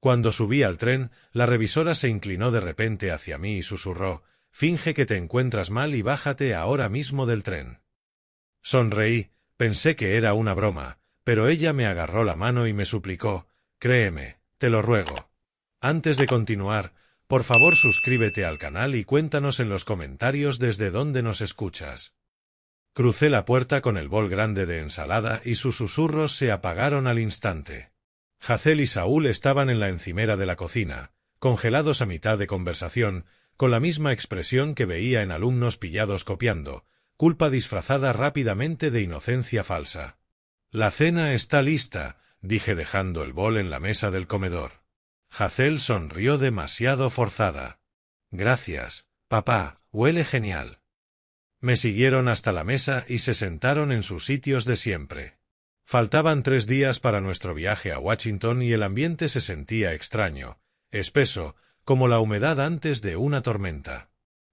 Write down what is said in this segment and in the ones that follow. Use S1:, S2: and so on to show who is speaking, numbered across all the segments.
S1: Cuando subí al tren, la revisora se inclinó de repente hacia mí y susurró: «Finge que te encuentras mal y bájate ahora mismo del tren». Sonreí, pensé que era una broma, pero ella me agarró la mano y me suplicó: «Créeme, te lo ruego. Antes de continuar, por favor suscríbete al canal y cuéntanos en los comentarios desde dónde nos escuchas». Crucé la puerta con el bol grande de ensalada y sus susurros se apagaron al instante. Hazel y Saúl estaban en la encimera de la cocina, congelados a mitad de conversación, con la misma expresión que veía en alumnos pillados copiando, culpa disfrazada rápidamente de inocencia falsa. «La cena está lista», dije dejando el bol en la mesa del comedor. Hazel sonrió demasiado forzada. «Gracias, papá, huele genial». Me siguieron hasta la mesa y se sentaron en sus sitios de siempre. Faltaban 3 días para nuestro viaje a Washington y el ambiente se sentía extraño, espeso, como la humedad antes de una tormenta.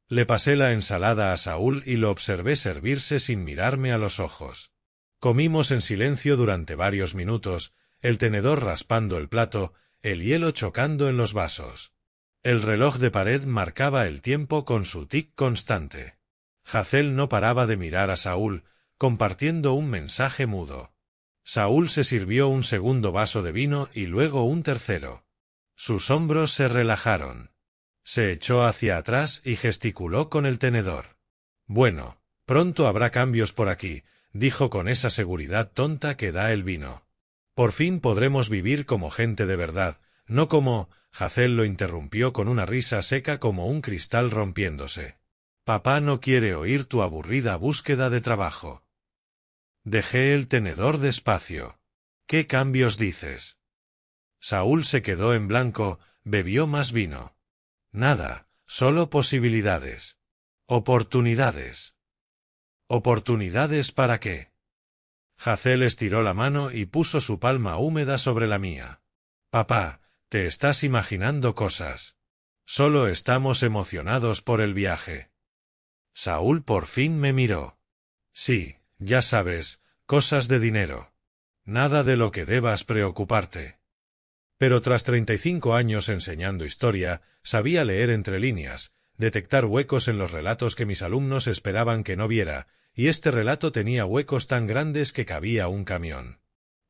S1: Le pasé la ensalada a Saúl y lo observé servirse sin mirarme a los ojos. Comimos en silencio durante varios minutos, el tenedor raspando el plato, el hielo chocando en los vasos. El reloj de pared marcaba el tiempo con su tic constante. Hazel no paraba de mirar a Saúl, compartiendo un mensaje mudo. Saúl se sirvió un segundo vaso de vino y luego un tercero. Sus hombros se relajaron. Se echó hacia atrás y gesticuló con el tenedor. «Bueno, pronto habrá cambios por aquí», dijo con esa seguridad tonta que da el vino. «Por fin podremos vivir como gente de verdad, no como…». Hazel lo interrumpió con una risa seca como un cristal rompiéndose. «Papá no quiere oír tu aburrida búsqueda de trabajo». Dejé el tenedor despacio. «¿Qué cambios dices?». Saúl se quedó en blanco, bebió más vino. «Nada, solo posibilidades. Oportunidades». «¿Oportunidades para qué?». Hazel estiró la mano y puso su palma húmeda sobre la mía. «Papá, te estás imaginando cosas. Solo estamos emocionados por el viaje». Saúl por fin me miró. «Sí, ya sabes, cosas de dinero. Nada de lo que debas preocuparte». Pero tras 35 años enseñando historia, sabía leer entre líneas, detectar huecos en los relatos que mis alumnos esperaban que no viera, y este relato tenía huecos tan grandes que cabía un camión.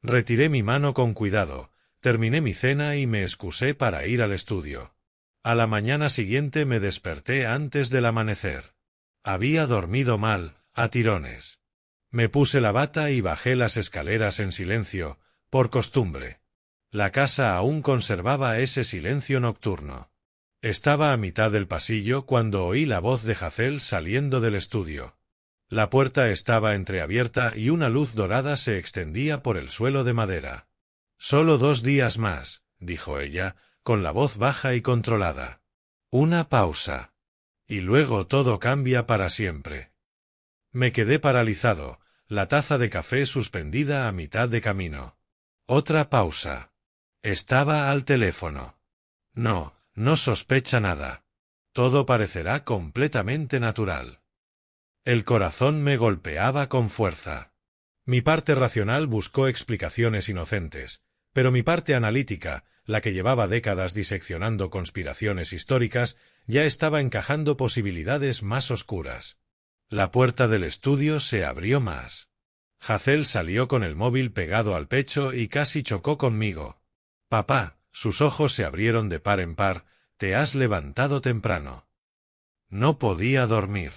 S1: Retiré mi mano con cuidado, terminé mi cena y me excusé para ir al estudio. A la mañana siguiente me desperté antes del amanecer. Había dormido mal, a tirones. Me puse la bata y bajé las escaleras en silencio, por costumbre. La casa aún conservaba ese silencio nocturno. Estaba a mitad del pasillo cuando oí la voz de Hazel saliendo del estudio. La puerta estaba entreabierta y una luz dorada se extendía por el suelo de madera. «Solo 2 días más», dijo ella, con la voz baja y controlada. Una pausa. Y luego todo cambia para siempre. Me quedé paralizado, la taza de café suspendida a mitad de camino. Otra pausa. Estaba al teléfono. No, no sospecha nada. Todo parecerá completamente natural. El corazón me golpeaba con fuerza. Mi parte racional buscó explicaciones inocentes, pero mi parte analítica, la que llevaba décadas diseccionando conspiraciones históricas, ya estaba encajando posibilidades más oscuras. La puerta del estudio se abrió más. Hazel salió con el móvil pegado al pecho y casi chocó conmigo. «Papá», sus ojos se abrieron de par en par, «te has levantado temprano». No podía dormir.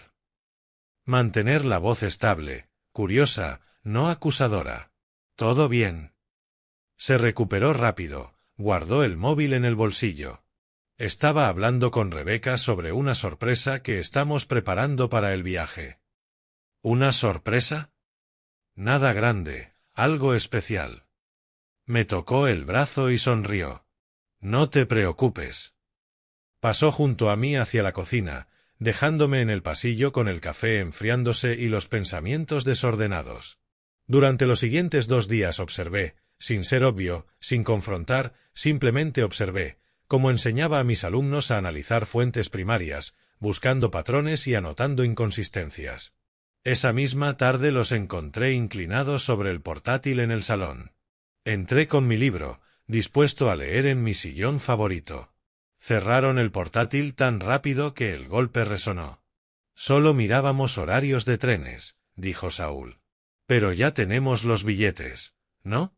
S1: Mantener la voz estable, curiosa, no acusadora. «¿Todo bien?». Se recuperó rápido, guardó el móvil en el bolsillo. «Estaba hablando con Rebeca sobre una sorpresa que estamos preparando para el viaje». «¿Una sorpresa?». «Nada grande, algo especial». Me tocó el brazo y sonrió. «No te preocupes». Pasó junto a mí hacia la cocina, dejándome en el pasillo con el café enfriándose y los pensamientos desordenados. Durante los siguientes 2 días observé, sin ser obvio, sin confrontar, simplemente observé, como enseñaba a mis alumnos a analizar fuentes primarias, buscando patrones y anotando inconsistencias. Esa misma tarde los encontré inclinados sobre el portátil en el salón. Entré con mi libro, dispuesto a leer en mi sillón favorito. Cerraron el portátil tan rápido que el golpe resonó. Solo mirábamos horarios de trenes, dijo Saúl. Pero ya tenemos los billetes, ¿no?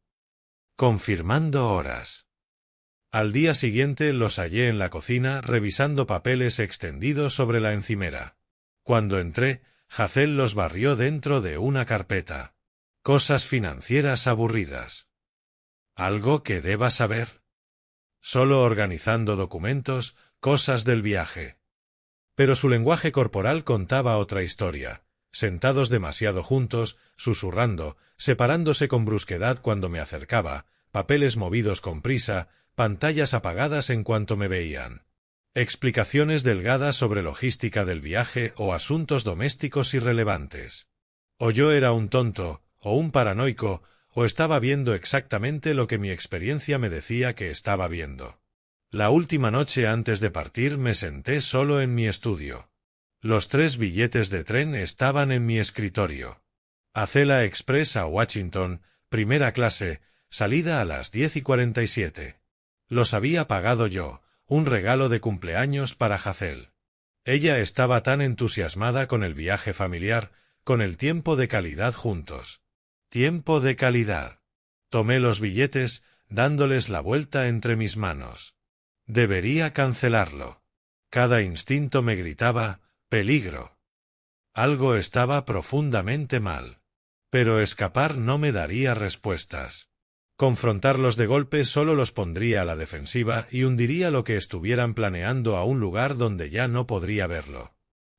S1: Confirmando horas. Al día siguiente los hallé en la cocina revisando papeles extendidos sobre la encimera. Cuando entré, Hazel los barrió dentro de una carpeta. Cosas financieras aburridas. ¿Algo que deba saber? Solo organizando documentos, cosas del viaje. Pero su lenguaje corporal contaba otra historia. Sentados demasiado juntos, susurrando, separándose con brusquedad cuando me acercaba, papeles movidos con prisa, pantallas apagadas en cuanto me veían. Explicaciones delgadas sobre logística del viaje o asuntos domésticos irrelevantes. O yo era un tonto, o un paranoico, o estaba viendo exactamente lo que mi experiencia me decía que estaba viendo. La última noche antes de partir me senté solo en mi estudio. Los 3 billetes de tren estaban en mi escritorio. Acela Express a Washington, primera clase, salida a las 10:47. Los había pagado yo, un regalo de cumpleaños para Hazel. Ella estaba tan entusiasmada con el viaje familiar, con el tiempo de calidad juntos. Tiempo de calidad. Tomé los billetes, dándoles la vuelta entre mis manos. Debería cancelarlo. Cada instinto me gritaba, peligro. Algo estaba profundamente mal. Pero escapar no me daría respuestas. Confrontarlos de golpe solo los pondría a la defensiva y hundiría lo que estuvieran planeando a un lugar donde ya no podría verlo.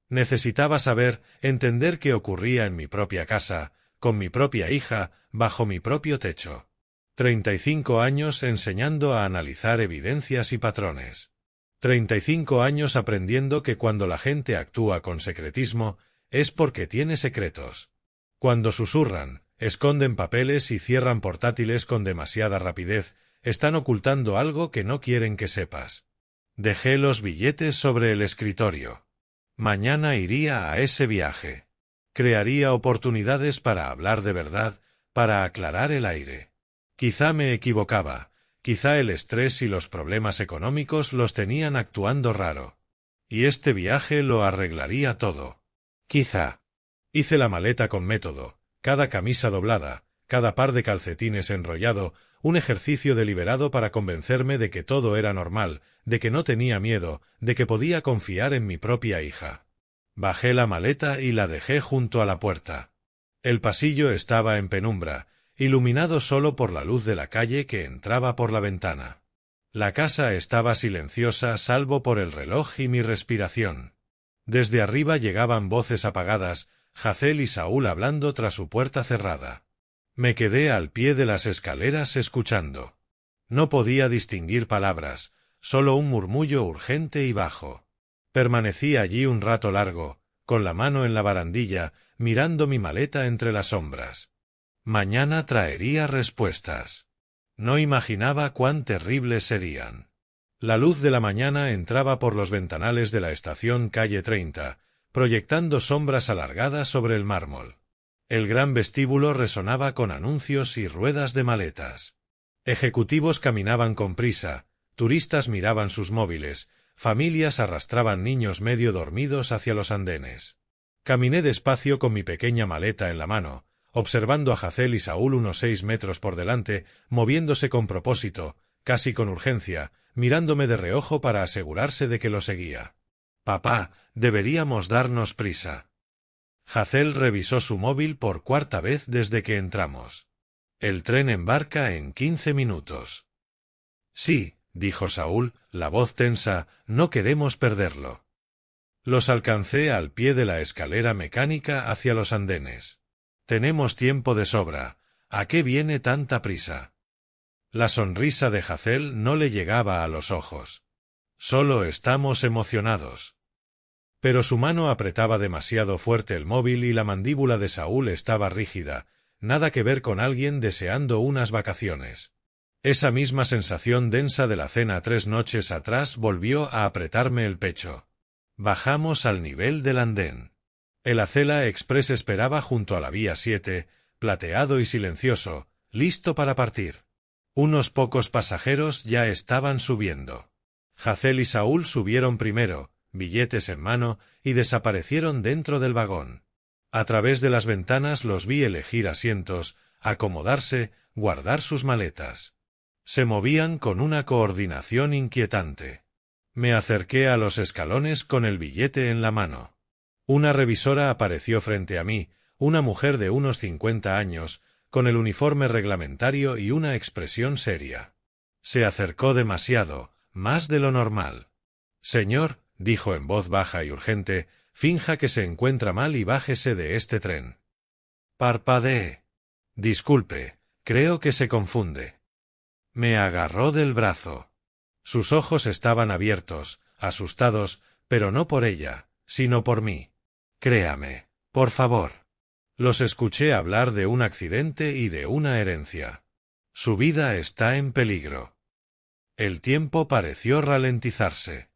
S1: Necesitaba saber, entender qué ocurría en mi propia casa, con mi propia hija, bajo mi propio techo. 35 años enseñando a analizar evidencias y patrones. 35 años aprendiendo que cuando la gente actúa con secretismo, es porque tiene secretos. Cuando susurran, esconden papeles y cierran portátiles con demasiada rapidez, están ocultando algo que no quieren que sepas. Dejé los billetes sobre el escritorio. Mañana iría a ese viaje. Crearía oportunidades para hablar de verdad, para aclarar el aire. Quizá me equivocaba, quizá el estrés y los problemas económicos los tenían actuando raro. Y este viaje lo arreglaría todo. Quizá. Hice la maleta con método, cada camisa doblada, cada par de calcetines enrollado, un ejercicio deliberado para convencerme de que todo era normal, de que no tenía miedo, de que podía confiar en mi propia hija. Bajé la maleta y la dejé junto a la puerta. El pasillo estaba en penumbra, iluminado solo por la luz de la calle que entraba por la ventana. La casa estaba silenciosa salvo por el reloj y mi respiración. Desde arriba llegaban voces apagadas, Hazel y Saúl hablando tras su puerta cerrada. Me quedé al pie de las escaleras escuchando. No podía distinguir palabras, solo un murmullo urgente y bajo. Permanecí allí un rato largo, con la mano en la barandilla, mirando mi maleta entre las sombras. Mañana traería respuestas. No imaginaba cuán terribles serían. La luz de la mañana entraba por los ventanales de la estación Calle 30, proyectando sombras alargadas sobre el mármol. El gran vestíbulo resonaba con anuncios y ruedas de maletas. Ejecutivos caminaban con prisa, turistas miraban sus móviles, familias arrastraban niños medio dormidos hacia los andenes. Caminé despacio con mi pequeña maleta en la mano, observando a Hazel y Saúl unos 6 metros por delante, moviéndose con propósito, casi con urgencia, mirándome de reojo para asegurarse de que lo seguía. «Papá, deberíamos darnos prisa». Hazel revisó su móvil por 4ª vez desde que entramos. «El tren embarca en 15 minutos». «Sí», dijo Saúl, la voz tensa, «no queremos perderlo». Los alcancé al pie de la escalera mecánica hacia los andenes. «Tenemos tiempo de sobra. ¿A qué viene tanta prisa?» La sonrisa de Hazel no le llegaba a los ojos. «Solo estamos emocionados». Pero su mano apretaba demasiado fuerte el móvil y la mandíbula de Saúl estaba rígida, nada que ver con alguien deseando unas vacaciones. Esa misma sensación densa de la cena 3 noches atrás volvió a apretarme el pecho. Bajamos al nivel del andén. El Acela Express esperaba junto a la vía 7, plateado y silencioso, listo para partir. Unos pocos pasajeros ya estaban subiendo. Hazel y Saúl subieron primero, billetes en mano, y desaparecieron dentro del vagón. A través de las ventanas los vi elegir asientos, acomodarse, guardar sus maletas. Se movían con una coordinación inquietante. Me acerqué a los escalones con el billete en la mano. Una revisora apareció frente a mí, una mujer de unos 50 años, con el uniforme reglamentario y una expresión seria. Se acercó demasiado, más de lo normal. «Señor», dijo en voz baja y urgente, «finja que se encuentra mal y bájese de este tren». Parpadeé. «Disculpe, creo que se confunde». Me agarró del brazo. Sus ojos estaban abiertos, asustados, pero no por ella, sino por mí. «Créame, por favor». Los escuché hablar de un accidente y de una herencia. Su vida está en peligro. El tiempo pareció ralentizarse.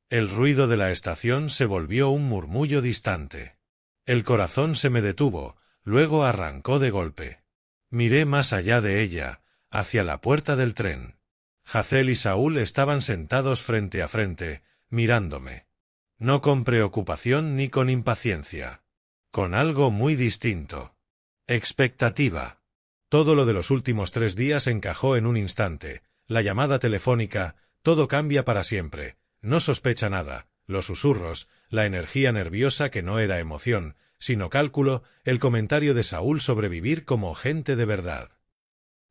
S1: El ruido de la estación se volvió un murmullo distante. El corazón se me detuvo, luego arrancó de golpe. Miré más allá de ella, hacia la puerta del tren. Hazel y Saúl estaban sentados frente a frente, mirándome. No con preocupación ni con impaciencia. Con algo muy distinto. Expectativa. Todo lo de los últimos 3 días encajó en un instante. La llamada telefónica, todo cambia para siempre. No sospecha nada. Los susurros, la energía nerviosa que no era emoción, sino cálculo, el comentario de Saúl sobre vivir como gente de verdad.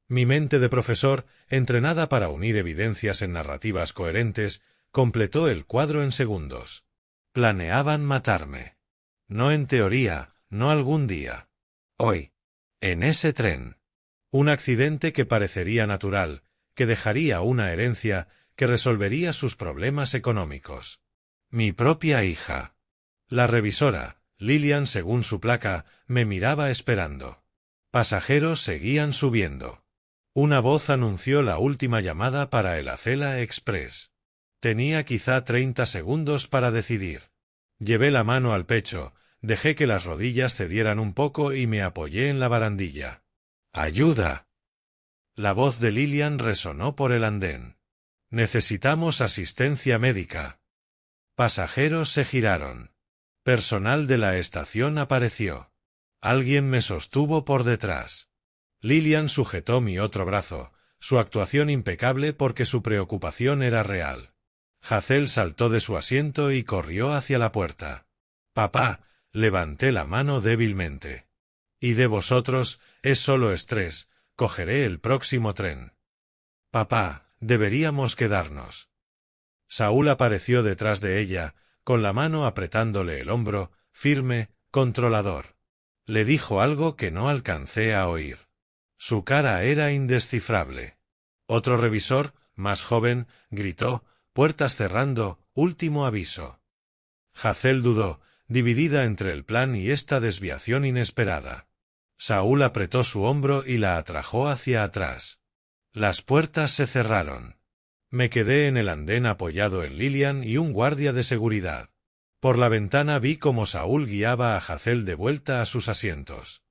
S1: Mi mente de profesor, entrenada para unir evidencias en narrativas coherentes, completó el cuadro en segundos. Planeaban matarme. No en teoría, no algún día. Hoy. En ese tren. Un accidente que parecería natural, que dejaría una herencia, que resolvería sus problemas económicos. Mi propia hija. La revisora, Lillian según su placa, me miraba esperando. Pasajeros seguían subiendo. Una voz anunció la última llamada para el Acela Express. Tenía quizá 30 segundos para decidir. Llevé la mano al pecho, dejé que las rodillas cedieran un poco y me apoyé en la barandilla. ¡Ayuda! La voz de Lillian resonó por el andén. «Necesitamos asistencia médica». Pasajeros se giraron. Personal de la estación apareció. Alguien me sostuvo por detrás. Lillian sujetó mi otro brazo, su actuación impecable porque su preocupación era real. Hazel saltó de su asiento y corrió hacia la puerta. «Papá», levanté la mano débilmente. «Y de vosotros, es solo estrés, cogeré el próximo tren». «Papá, deberíamos quedarnos». Saúl apareció detrás de ella, con la mano apretándole el hombro, firme, controlador. Le dijo algo que no alcancé a oír. Su cara era indescifrable. Otro revisor, más joven, gritó, «Puertas cerrando, último aviso». Hazel dudó, dividida entre el plan y esta desviación inesperada. Saúl apretó su hombro y la atrajo hacia atrás. Las puertas se cerraron. Me quedé en el andén apoyado en Lillian y un guardia de seguridad. Por la ventana vi cómo Saúl guiaba a Hazel de vuelta a sus asientos.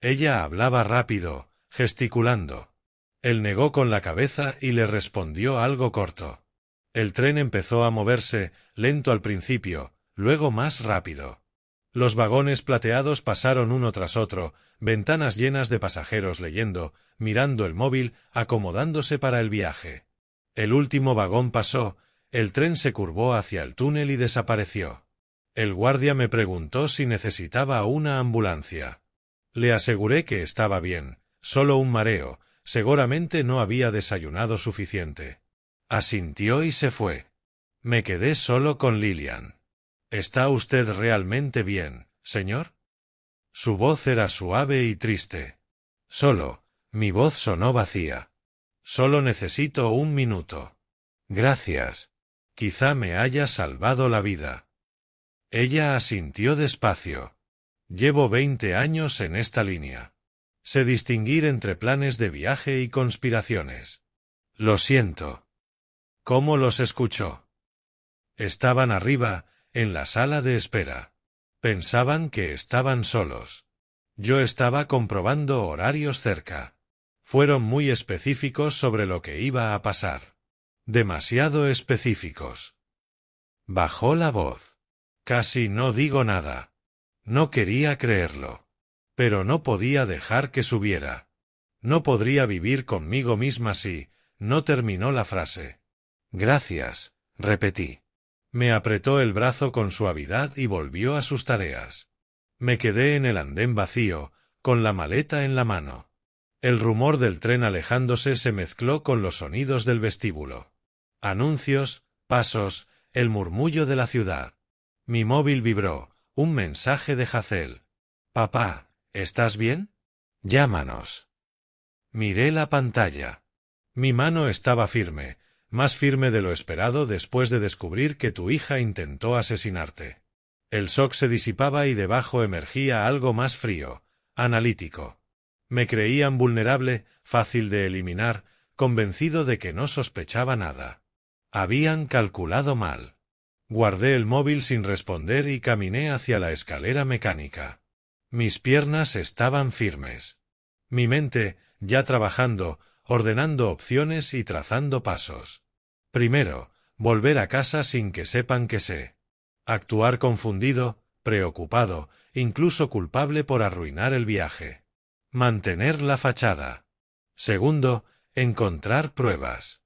S1: Ella hablaba rápido, gesticulando. Él negó con la cabeza y le respondió algo corto. El tren empezó a moverse, lento al principio, luego más rápido. Los vagones plateados pasaron uno tras otro, ventanas llenas de pasajeros leyendo, mirando el móvil, acomodándose para el viaje. El último vagón pasó, el tren se curvó hacia el túnel y desapareció. El guardia me preguntó si necesitaba una ambulancia. Le aseguré que estaba bien, solo un mareo, seguramente no había desayunado suficiente. Asintió y se fue. Me quedé solo con Lillian. «¿Está usted realmente bien, señor?» Su voz era suave y triste. Mi voz sonó vacía. «Solo necesito un minuto». «Gracias. Quizá me haya salvado la vida». Ella asintió despacio. «Llevo 20 años en esta línea. Sé distinguir entre planes de viaje y conspiraciones». «Lo siento». «¿Cómo los escuchó?» Estaban arriba, en la sala de espera. Pensaban que estaban solos. Yo estaba comprobando horarios cerca. Fueron muy específicos sobre lo que iba a pasar. Demasiado específicos. Bajó la voz. Casi no digo nada. No quería creerlo. Pero no podía dejar que subiera. No podría vivir conmigo misma si... No terminó la frase. Gracias, repetí. Me apretó el brazo con suavidad y volvió a sus tareas. Me quedé en el andén vacío, con la maleta en la mano. El rumor del tren alejándose se mezcló con los sonidos del vestíbulo. Anuncios, pasos, el murmullo de la ciudad. Mi móvil vibró, un mensaje de Hazel. Papá, ¿estás bien? Llámanos. Miré la pantalla. Mi mano estaba firme, más firme de lo esperado después de descubrir que tu hija intentó asesinarte. El shock se disipaba y debajo emergía algo más frío, analítico. Me creían vulnerable, fácil de eliminar, convencido de que no sospechaba nada. Habían calculado mal. Guardé el móvil sin responder y caminé hacia la escalera mecánica. Mis piernas estaban firmes. Mi mente, ya trabajando, ordenando opciones y trazando pasos. Primero, volver a casa sin que sepan que sé. Actuar confundido, preocupado, incluso culpable por arruinar el viaje. Mantener la fachada. Segundo, encontrar pruebas.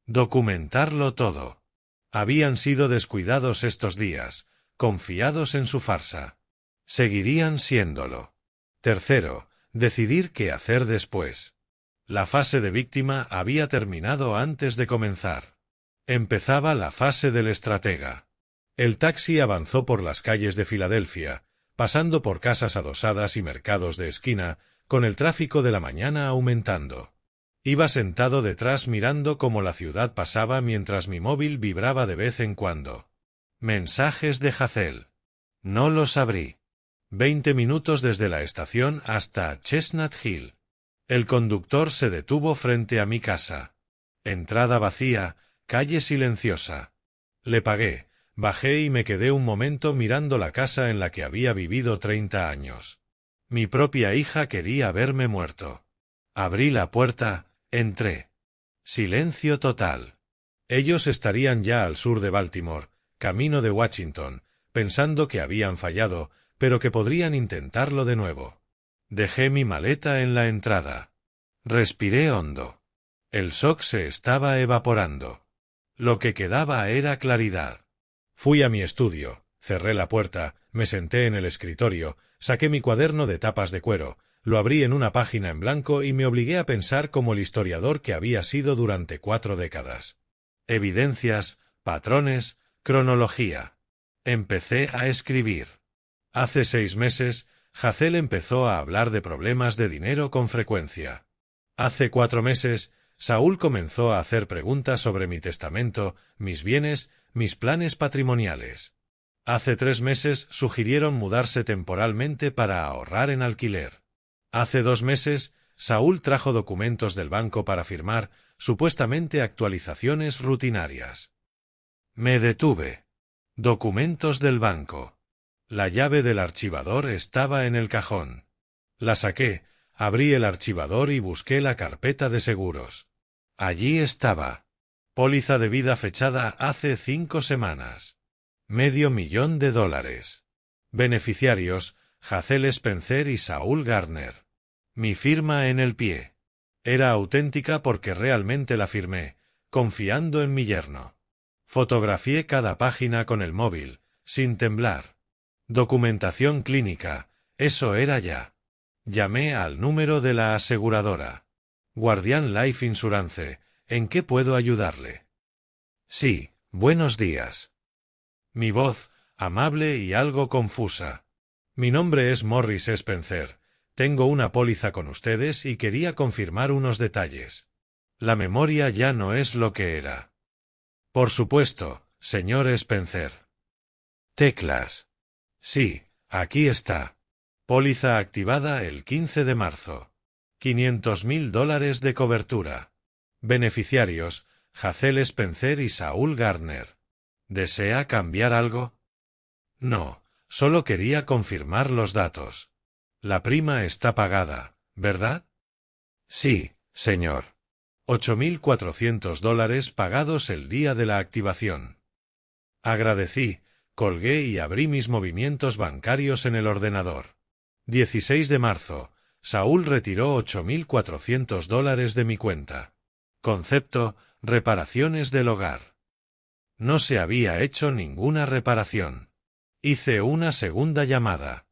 S1: Documentarlo todo. Habían sido descuidados estos días, confiados en su farsa. Seguirían siéndolo. Tercero, decidir qué hacer después. La fase de víctima había terminado antes de comenzar. Empezaba la fase del estratega. El taxi avanzó por las calles de Filadelfia, pasando por casas adosadas y mercados de esquina, con el tráfico de la mañana aumentando. Iba sentado detrás mirando cómo la ciudad pasaba mientras mi móvil vibraba de vez en cuando. Mensajes de Hazel. No los abrí. 20 minutos desde la estación hasta Chestnut Hill. El conductor se detuvo frente a mi casa. Entrada vacía, calle silenciosa. Le pagué, bajé y me quedé un momento mirando la casa en la que había vivido 30 años. Mi propia hija quería verme muerto. Abrí la puerta, entré. Silencio total. Ellos estarían ya al sur de Baltimore, camino de Washington, pensando que habían fallado, pero que podrían intentarlo de nuevo. Dejé mi maleta en la entrada. Respiré hondo. El shock se estaba evaporando. Lo que quedaba era claridad. Fui a mi estudio, cerré la puerta, me senté en el escritorio, saqué mi cuaderno de tapas de cuero, lo abrí en una página en blanco y me obligué a pensar como el historiador que había sido durante 4 décadas. Evidencias, patrones, cronología. Empecé a escribir. Hace 6 meses, Hazel empezó a hablar de problemas de dinero con frecuencia. Hace 4 meses, Saúl comenzó a hacer preguntas sobre mi testamento, mis bienes, mis planes patrimoniales. Hace 3 meses sugirieron mudarse temporalmente para ahorrar en alquiler. Hace 2 meses, Saúl trajo documentos del banco para firmar, supuestamente actualizaciones rutinarias. Me detuve. Documentos del banco. La llave del archivador estaba en el cajón. La saqué, abrí el archivador y busqué la carpeta de seguros. Allí estaba. Póliza de vida fechada hace 5 semanas. $500,000. Beneficiarios, Hazel Spencer y Saúl Gardner. Mi firma en el pie. Era auténtica porque realmente la firmé, confiando en mi yerno. Fotografié cada página con el móvil, sin temblar. Documentación clínica, eso era ya. Llamé al número de la aseguradora. Guardian Life Insurance, ¿en qué puedo ayudarle? Sí, buenos días. Mi voz, amable y algo confusa. Mi nombre es Morris Spencer. Tengo una póliza con ustedes y quería confirmar unos detalles. La memoria ya no es lo que era. Por supuesto, señor Spencer. Teclas. Sí, aquí está. Póliza activada el 15 de marzo. $500,000 de cobertura. Beneficiarios, Hazel Spencer y Saúl Gardner. ¿Desea cambiar algo? No, solo quería confirmar los datos. La prima está pagada, ¿verdad? Sí, Señor. $8.400 pagados el día de la activación. Agradecí, colgué y abrí mis movimientos bancarios en el ordenador. 16 de marzo. Saúl retiró $8.400 de mi cuenta. Concepto: reparaciones del hogar. No se había hecho ninguna reparación. Hice una segunda llamada.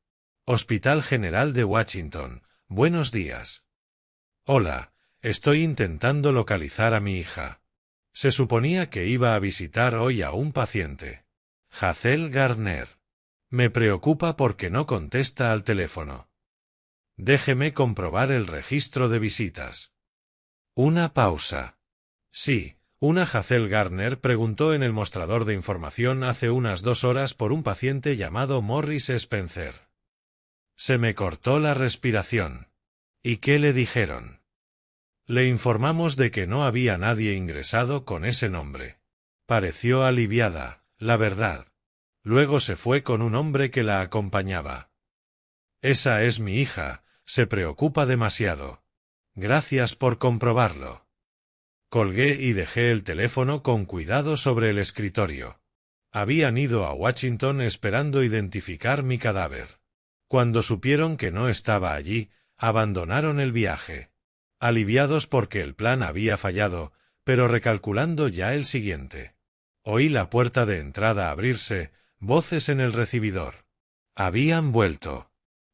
S1: Hospital General de Washington. Buenos días. Hola, estoy intentando localizar a mi hija. Se suponía que iba a visitar hoy a un paciente. Hazel Garner. Me preocupa porque no contesta al teléfono. Déjeme comprobar el registro de visitas. Una pausa. Sí, una Hazel Garner preguntó en el mostrador de información hace unas 2 horas por un paciente llamado Morris Spencer. Se me cortó la respiración. ¿Y qué le dijeron? Le informamos de que no había nadie ingresado con ese nombre. Pareció aliviada, la verdad. Luego se fue con un hombre que la acompañaba. Esa es mi hija, se preocupa demasiado. Gracias por comprobarlo. Colgué y dejé el teléfono con cuidado sobre el escritorio. Habían ido a Washington esperando identificar mi cadáver. Cuando supieron que no estaba allí, abandonaron el viaje. Aliviados porque el plan había fallado, pero recalculando ya el siguiente. Oí la puerta de entrada abrirse, voces en el recibidor. Habían vuelto.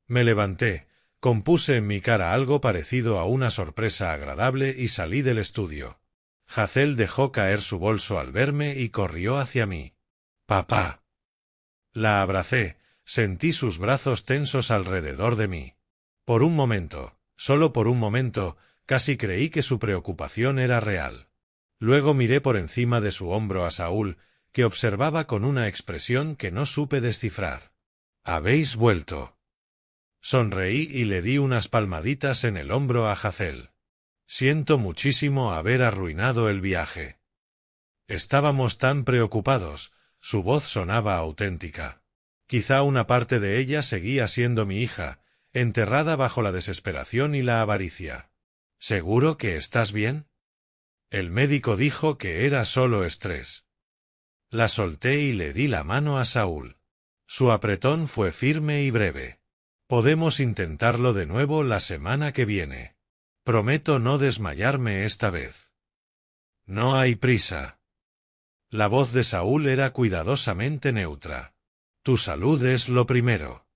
S1: Me levanté, compuse en mi cara algo parecido a una sorpresa agradable y salí del estudio. Hazel dejó caer su bolso al verme y corrió hacia mí. «Papá». La abracé, sentí sus brazos tensos alrededor de mí. Por un momento, solo por un momento, casi creí que su preocupación era real. Luego miré por encima de su hombro a Saúl, que observaba con una expresión que no supe descifrar. «¿Habéis vuelto?» Sonreí y le di unas palmaditas en el hombro a Hazel. Siento muchísimo haber arruinado el viaje. Estábamos tan preocupados, su voz sonaba auténtica. Quizá una parte de ella seguía siendo mi hija, enterrada bajo la desesperación y la avaricia. ¿Seguro que estás bien? El médico dijo que era solo estrés. La solté y le di la mano a Saúl. Su apretón fue firme y breve. Podemos intentarlo de nuevo la semana que viene. Prometo no desmayarme esta vez. No hay prisa. La voz de Saúl era cuidadosamente neutra. Tu salud es lo primero.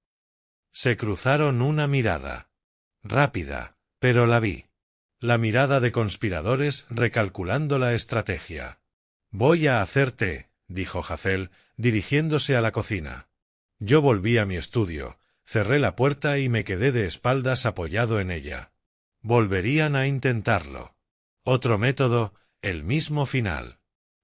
S1: Se cruzaron una mirada. Rápida, pero la vi. La mirada de conspiradores recalculando la estrategia. Voy a hacer té, dijo Hazel, dirigiéndose a la cocina. Yo volví a mi estudio, cerré la puerta y me quedé de espaldas apoyado en ella. Volverían a intentarlo. Otro método, el mismo final.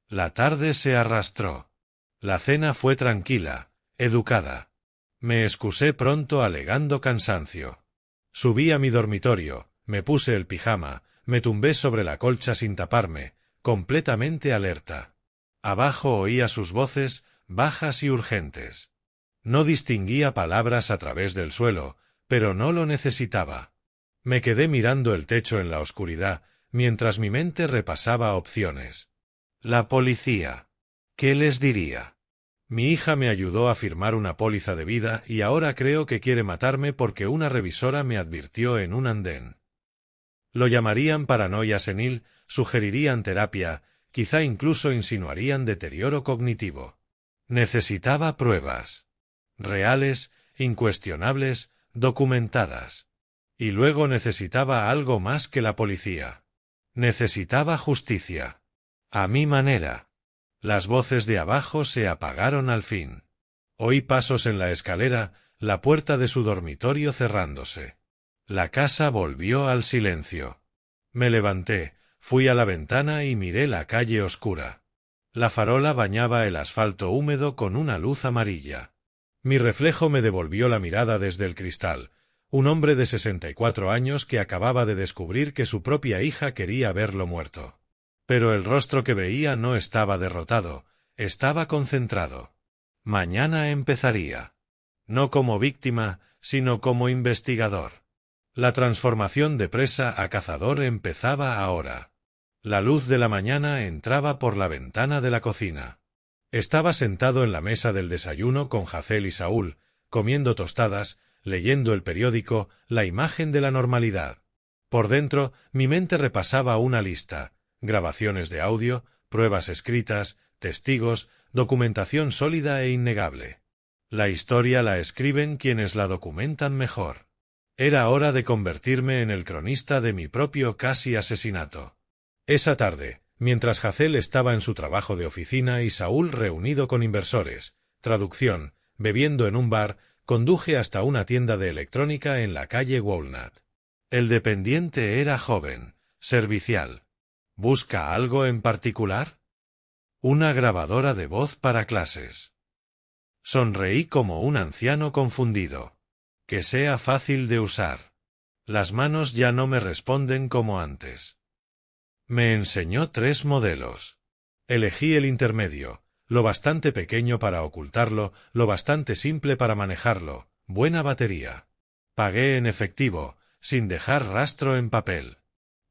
S1: La tarde se arrastró. La cena fue tranquila, educada. Me excusé pronto alegando cansancio. Subí a mi dormitorio, me puse el pijama, me tumbé sobre la colcha sin taparme, completamente alerta. Abajo oía sus voces, bajas y urgentes. No distinguía palabras a través del suelo, pero no lo necesitaba. Me quedé mirando el techo en la oscuridad, mientras mi mente repasaba opciones. La policía. ¿Qué les diría? Mi hija me ayudó a firmar una póliza de vida y ahora creo que quiere matarme porque una revisora me advirtió en un andén. Lo llamarían paranoia senil, sugerirían terapia, quizá incluso insinuarían deterioro cognitivo. Necesitaba pruebas. Reales, incuestionables, documentadas. Y luego necesitaba algo más que la policía. Necesitaba justicia. A mi manera. Las voces de abajo se apagaron al fin. Oí pasos en la escalera, la puerta de su dormitorio cerrándose. La casa volvió al silencio. Me levanté, fui a la ventana y miré la calle oscura. La farola bañaba el asfalto húmedo con una luz amarilla. Mi reflejo me devolvió la mirada desde el cristal. Un hombre de 64 años que acababa de descubrir que su propia hija quería verlo muerto. Pero el rostro que veía no estaba derrotado, estaba concentrado. Mañana empezaría. No como víctima, sino como investigador. La transformación de presa a cazador empezaba ahora. La luz de la mañana entraba por la ventana de la cocina. Estaba sentado en la mesa del desayuno con Hazel y Saúl, comiendo tostadas, leyendo el periódico, la imagen de la normalidad. Por dentro, mi mente repasaba una lista: grabaciones de audio, pruebas escritas, testigos, documentación sólida e innegable. La historia la escriben quienes la documentan mejor. Era hora de convertirme en el cronista de mi propio casi asesinato. Esa tarde, mientras Hazel estaba en su trabajo de oficina y Saúl reunido con inversores, traducción, bebiendo en un bar, conduje hasta una tienda de electrónica en la calle Walnut. El dependiente era joven, servicial. ¿Busca algo en particular? Una grabadora de voz para clases. Sonreí como un anciano confundido. Que sea fácil de usar. Las manos ya no me responden como antes. Me enseñó 3 modelos. Elegí el intermedio, lo bastante pequeño para ocultarlo, lo bastante simple para manejarlo, buena batería. Pagué en efectivo, sin dejar rastro en papel.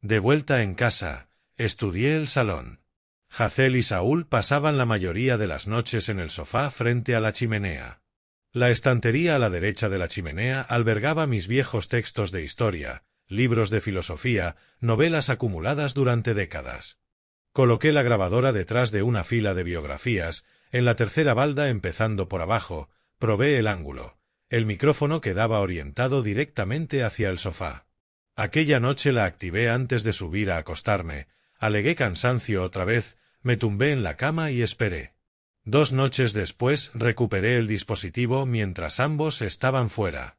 S1: De vuelta en casa, estudié el salón. Hazel y Saúl pasaban la mayoría de las noches en el sofá frente a la chimenea. La estantería a la derecha de la chimenea albergaba mis viejos textos de historia, libros de filosofía, novelas acumuladas durante décadas. Coloqué la grabadora detrás de una fila de biografías, en la tercera balda empezando por abajo, probé el ángulo. El micrófono quedaba orientado directamente hacia el sofá. Aquella noche la activé antes de subir a acostarme, alegué cansancio otra vez, me tumbé en la cama y esperé. 2 noches después recuperé el dispositivo mientras ambos estaban fuera.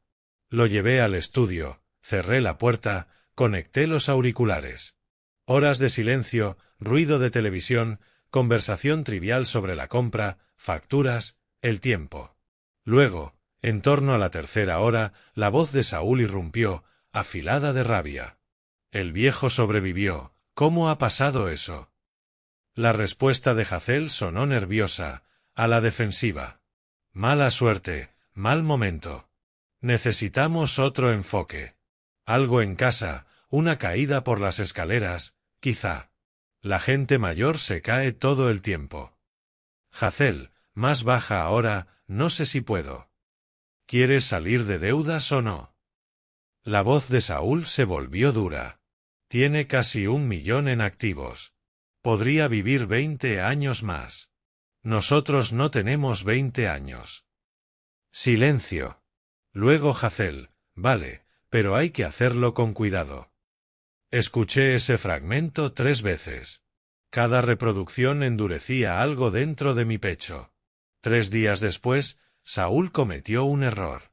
S1: Lo llevé al estudio, cerré la puerta, conecté los auriculares. Horas de silencio, ruido de televisión, conversación trivial sobre la compra, facturas, el tiempo. Luego, en torno a la tercera hora, la voz de Saúl irrumpió, afilada de rabia. El viejo sobrevivió. ¿Cómo ha pasado eso? La respuesta de Hazel sonó nerviosa, a la defensiva. Mala suerte, mal momento. Necesitamos otro enfoque. Algo en casa, una caída por las escaleras, quizá. La gente mayor se cae todo el tiempo. Hazel, más baja ahora, no sé si puedo. ¿Quieres salir de deudas o no? La voz de Saúl se volvió dura. Tiene casi 1 millón en activos. Podría vivir 20 años más. Nosotros no tenemos 20 años. Silencio. Luego Hazel, vale, pero hay que hacerlo con cuidado. Escuché ese fragmento 3 veces. Cada reproducción endurecía algo dentro de mi pecho. 3 días después, Saúl cometió un error.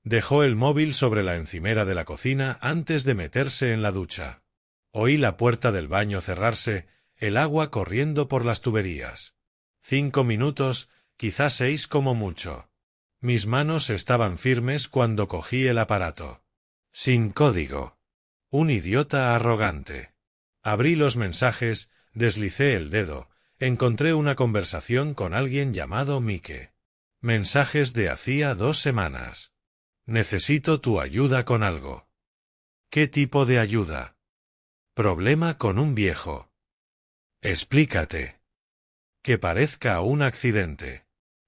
S1: Dejó el móvil sobre la encimera de la cocina antes de meterse en la ducha. Oí la puerta del baño cerrarse, el agua corriendo por las tuberías. 5 minutos, quizá 6 como mucho. Mis manos estaban firmes cuando cogí el aparato. Sin código. Un idiota arrogante. Abrí los mensajes, deslicé el dedo, encontré una conversación con alguien llamado Mike. Mensajes de hacía 2 semanas. Necesito tu ayuda con algo. ¿Qué tipo de ayuda? Problema con un viejo. Explícate. Que parezca un accidente.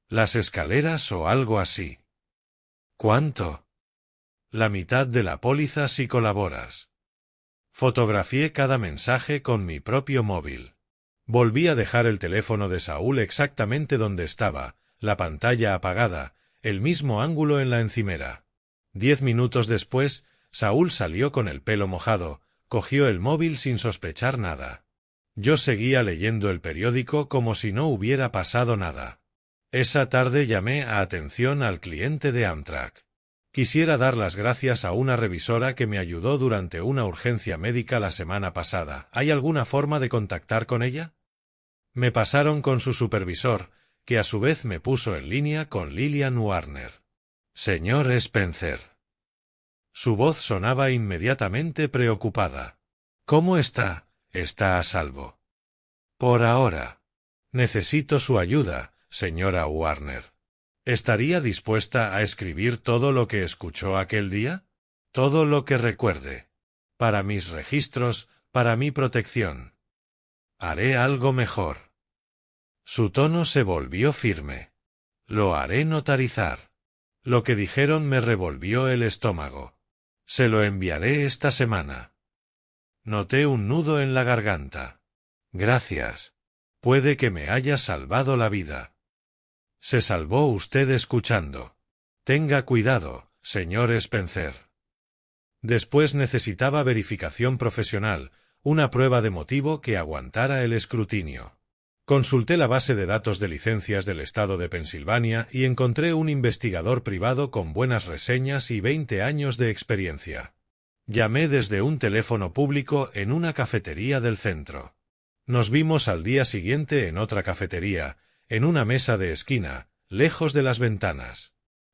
S1: Las escaleras o algo así. ¿Cuánto? La mitad de la póliza si colaboras. Fotografié cada mensaje con mi propio móvil. Volví a dejar el teléfono de Saúl exactamente donde estaba, la pantalla apagada, el mismo ángulo en la encimera. 10 minutos después, Saúl salió con el pelo mojado, cogió el móvil sin sospechar nada. Yo seguía leyendo el periódico como si no hubiera pasado nada. Esa tarde llamé a atención al cliente de Amtrak. Quisiera dar las gracias a una revisora que me ayudó durante una urgencia médica la semana pasada. ¿Hay alguna forma de contactar con ella? Me pasaron con su supervisor, que a su vez me puso en línea con Lillian Warner. Señor Spencer. Su voz sonaba inmediatamente preocupada. ¿Cómo está? ¿Está a salvo? Por ahora. Necesito su ayuda, señora Warner. ¿Estaría dispuesta a escribir todo lo que escuchó aquel día? Todo lo que recuerde. Para mis registros, para mi protección. Haré algo mejor. Su tono se volvió firme. Lo haré notarizar. Lo que dijeron me revolvió el estómago. Se lo enviaré esta semana. Noté un nudo en la garganta. Gracias. Puede que me haya salvado la vida. Se salvó usted escuchando. Tenga cuidado, señor Spencer. Después necesitaba verificación profesional, una prueba de motivo que aguantara el escrutinio. Consulté la base de datos de licencias del estado de Pensilvania y encontré un investigador privado con buenas reseñas y 20 años de experiencia. Llamé desde un teléfono público en una cafetería del centro. Nos vimos al día siguiente en otra cafetería, en una mesa de esquina, lejos de las ventanas.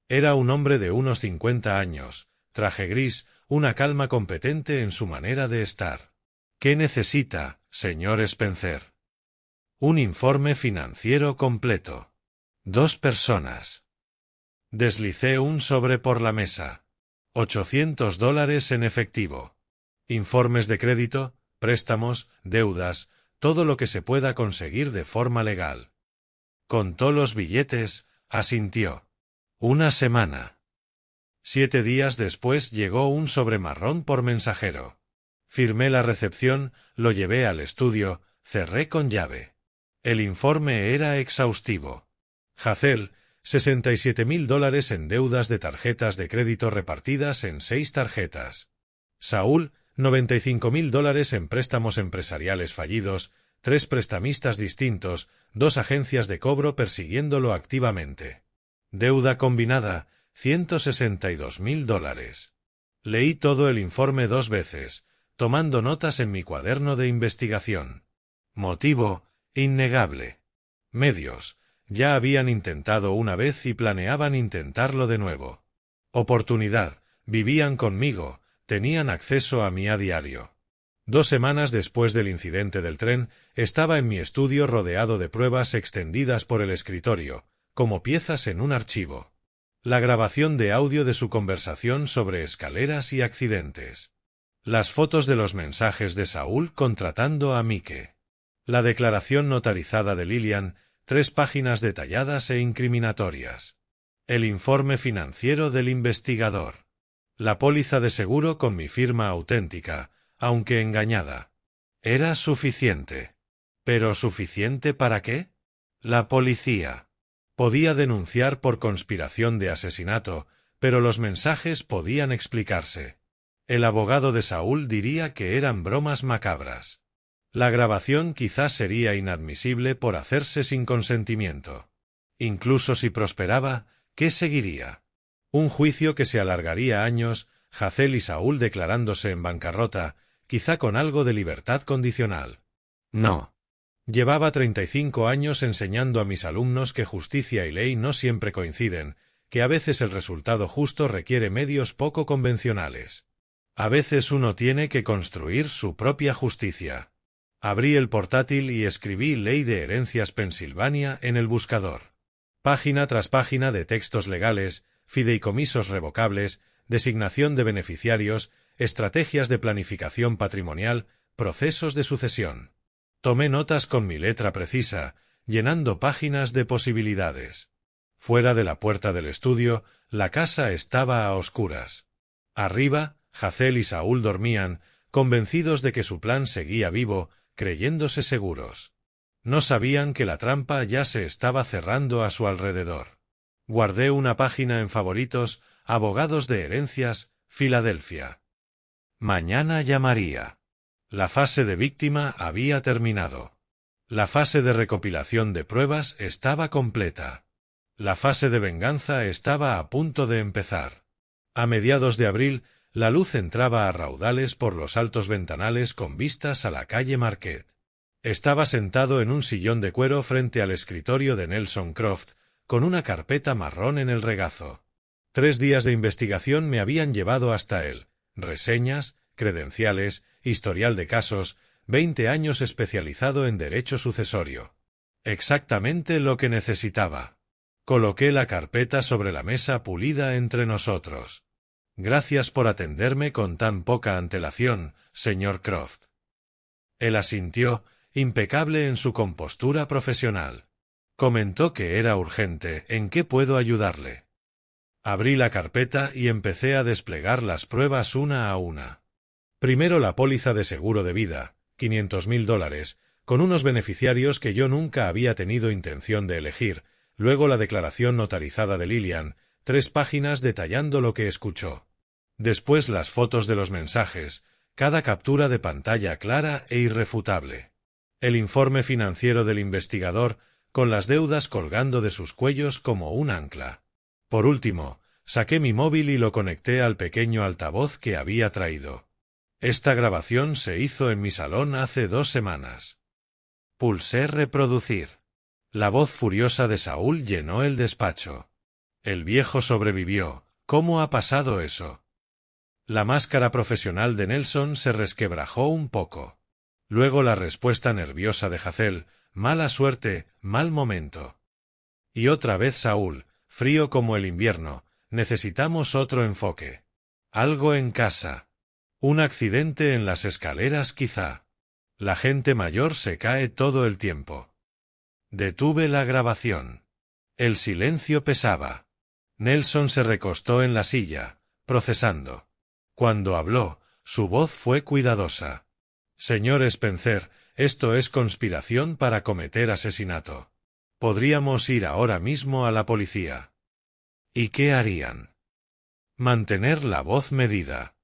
S1: Era un hombre de unos 50 años, traje gris, una calma competente en su manera de estar. ¿Qué necesita, señor Spencer? Un informe financiero completo. 2 personas. Deslicé un sobre por la mesa. $800 en efectivo. Informes de crédito, préstamos, deudas, todo lo que se pueda conseguir de forma legal. Contó los billetes, asintió. 1 semana. 7 días después llegó un sobre marrón por mensajero. Firmé la recepción, lo llevé al estudio, cerré con llave. El informe era exhaustivo. Hazel, $67.000 en deudas de tarjetas de crédito repartidas en 6 tarjetas. Saúl, $95.000 en préstamos empresariales fallidos, 3 prestamistas distintos, 2 agencias de cobro persiguiéndolo activamente. Deuda combinada, $162.000. Leí todo el informe 2 veces, tomando notas en mi cuaderno de investigación. Motivo, innegable. Medios, ya habían intentado una vez y planeaban intentarlo de nuevo. Oportunidad, vivían conmigo, tenían acceso a mí a diario. 2 semanas después del incidente del tren, estaba en mi estudio rodeado de pruebas extendidas por el escritorio, como piezas en un archivo. La grabación de audio de su conversación sobre escaleras y accidentes. Las fotos de los mensajes de Saúl contratando a Mike. La declaración notarizada de Lillian, 3 páginas detalladas e incriminatorias. El informe financiero del investigador. La póliza de seguro con mi firma auténtica, aunque engañada. Era suficiente. ¿Pero suficiente para qué? La policía. Podía denunciar por conspiración de asesinato, pero los mensajes podían explicarse. El abogado de Saúl diría que eran bromas macabras. La grabación quizás sería inadmisible por hacerse sin consentimiento. Incluso si prosperaba, ¿qué seguiría? Un juicio que se alargaría años, Hazel y Saúl declarándose en bancarrota, quizá con algo de libertad condicional. No. Llevaba 35 años enseñando a mis alumnos que justicia y ley no siempre coinciden, que a veces el resultado justo requiere medios poco convencionales. A veces uno tiene que construir su propia justicia. Abrí el portátil y escribí Ley de Herencias Pensilvania en el buscador. Página tras página de textos legales, fideicomisos revocables, designación de beneficiarios, estrategias de planificación patrimonial, procesos de sucesión. Tomé notas con mi letra precisa, llenando páginas de posibilidades. Fuera de la puerta del estudio, la casa estaba a oscuras. Arriba, Hazel y Saúl dormían, convencidos de que su plan seguía vivo, creyéndose seguros. No sabían que la trampa ya se estaba cerrando a su alrededor. Guardé una página en favoritos, abogados de herencias, Filadelfia. Mañana llamaría. La fase de víctima había terminado. La fase de recopilación de pruebas estaba completa. La fase de venganza estaba a punto de empezar. A mediados de abril, la luz entraba a raudales por los altos ventanales con vistas a la calle Marquette. Estaba sentado en un sillón de cuero frente al escritorio de Nelson Croft, con una carpeta marrón en el regazo. 3 días de investigación me habían llevado hasta él. Reseñas, credenciales, historial de casos, 20 años especializado en derecho sucesorio. Exactamente lo que necesitaba. Coloqué la carpeta sobre la mesa pulida entre nosotros. Gracias por atenderme con tan poca antelación, señor Croft. Él asintió, impecable en su compostura profesional. Comentó que era urgente. ¿En qué puedo ayudarle? Abrí la carpeta y empecé a desplegar las pruebas una a una. Primero la póliza de seguro de vida, $500.000, con unos beneficiarios que yo nunca había tenido intención de elegir, luego la declaración notarizada de Lillian, 3 páginas detallando lo que escuchó. Después las fotos de los mensajes, cada captura de pantalla clara e irrefutable. El informe financiero del investigador, con las deudas colgando de sus cuellos como un ancla. Por último, saqué mi móvil y lo conecté al pequeño altavoz que había traído. Esta grabación se hizo en mi salón hace 2 semanas. Pulsé reproducir. La voz furiosa de Saúl llenó el despacho. El viejo sobrevivió. ¿Cómo ha pasado eso? La máscara profesional de Nelson se resquebrajó un poco. Luego la respuesta nerviosa de Hazel: mala suerte, mal momento. Y otra vez Saúl, frío como el invierno: necesitamos otro enfoque. Algo en casa. Un accidente en las escaleras quizá. La gente mayor se cae todo el tiempo. Detuve la grabación. El silencio pesaba. Nelson se recostó en la silla, procesando. Cuando habló, su voz fue cuidadosa. Señor Spencer, esto es conspiración para cometer asesinato. Podríamos ir ahora mismo a la policía. ¿Y qué harían? Mantener la voz medida.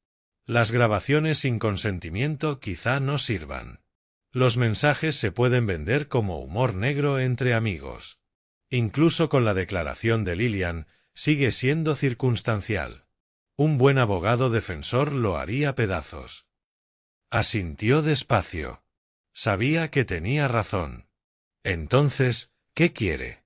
S1: Las grabaciones sin consentimiento quizá no sirvan. Los mensajes se pueden vender como humor negro entre amigos. Incluso con la declaración de Lillian, sigue siendo circunstancial. Un buen abogado defensor lo haría pedazos. Asintió despacio. Sabía que tenía razón. Entonces, ¿qué quiere?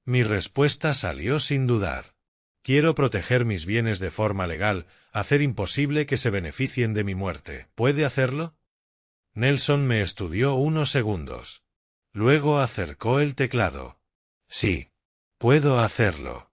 S1: Mi respuesta salió sin dudar. Quiero proteger mis bienes de forma legal, hacer imposible que se beneficien de mi muerte. ¿Puede hacerlo? Nelson me estudió unos segundos. Luego acercó el teclado. Sí, puedo hacerlo.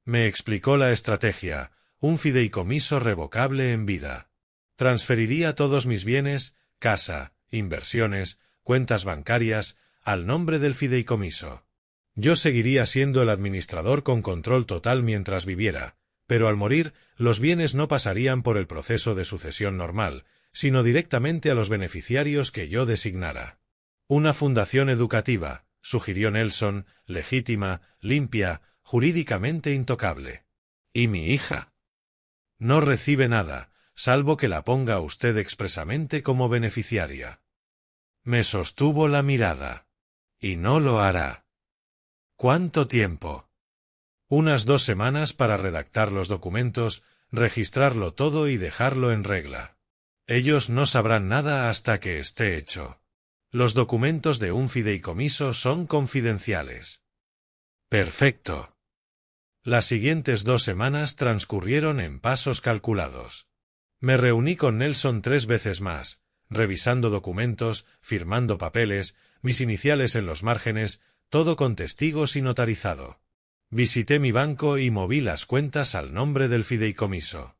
S1: Me explicó la estrategia: un fideicomiso revocable en vida. Transferiría todos mis bienes, casa, inversiones, cuentas bancarias, al nombre del fideicomiso. Yo seguiría siendo el administrador con control total mientras viviera, pero al morir, los bienes no pasarían por el proceso de sucesión normal, sino directamente a los beneficiarios que yo designara. Una fundación educativa, sugirió Nelson, legítima, limpia, jurídicamente intocable. ¿Y mi hija? No recibe nada, salvo que la ponga usted expresamente como beneficiaria. Me sostuvo la mirada. Y no lo hará. ¿Cuánto tiempo? Unas 2 semanas para redactar los documentos, registrarlo todo y dejarlo en regla. Ellos no sabrán nada hasta que esté hecho. Los documentos de un fideicomiso son confidenciales. Perfecto. Las siguientes 2 semanas transcurrieron en pasos calculados. Me reuní con Nelson 3 veces más, revisando documentos, firmando papeles, mis iniciales en los márgenes, todo con testigos y notarizado. Visité mi banco y moví las cuentas al nombre del fideicomiso.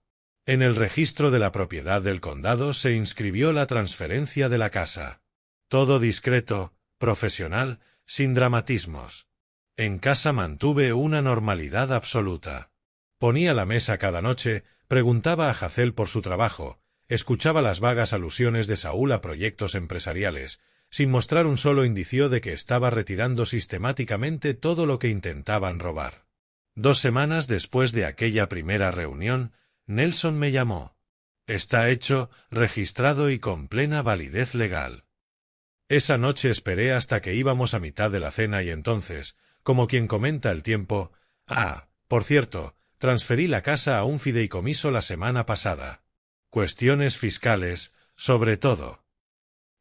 S1: En el registro de la propiedad del condado se inscribió la transferencia de la casa. Todo discreto, profesional, sin dramatismos. En casa mantuve una normalidad absoluta. Ponía la mesa cada noche, preguntaba a Hazel por su trabajo, escuchaba las vagas alusiones de Saúl a proyectos empresariales, sin mostrar un solo indicio de que estaba retirando sistemáticamente todo lo que intentaban robar. 2 semanas después de aquella primera reunión, Nelson me llamó. Está hecho, registrado y con plena validez legal. Esa noche esperé hasta que íbamos a mitad de la cena y entonces, como quien comenta el tiempo: por cierto, transferí la casa a un fideicomiso la semana pasada. Cuestiones fiscales, sobre todo.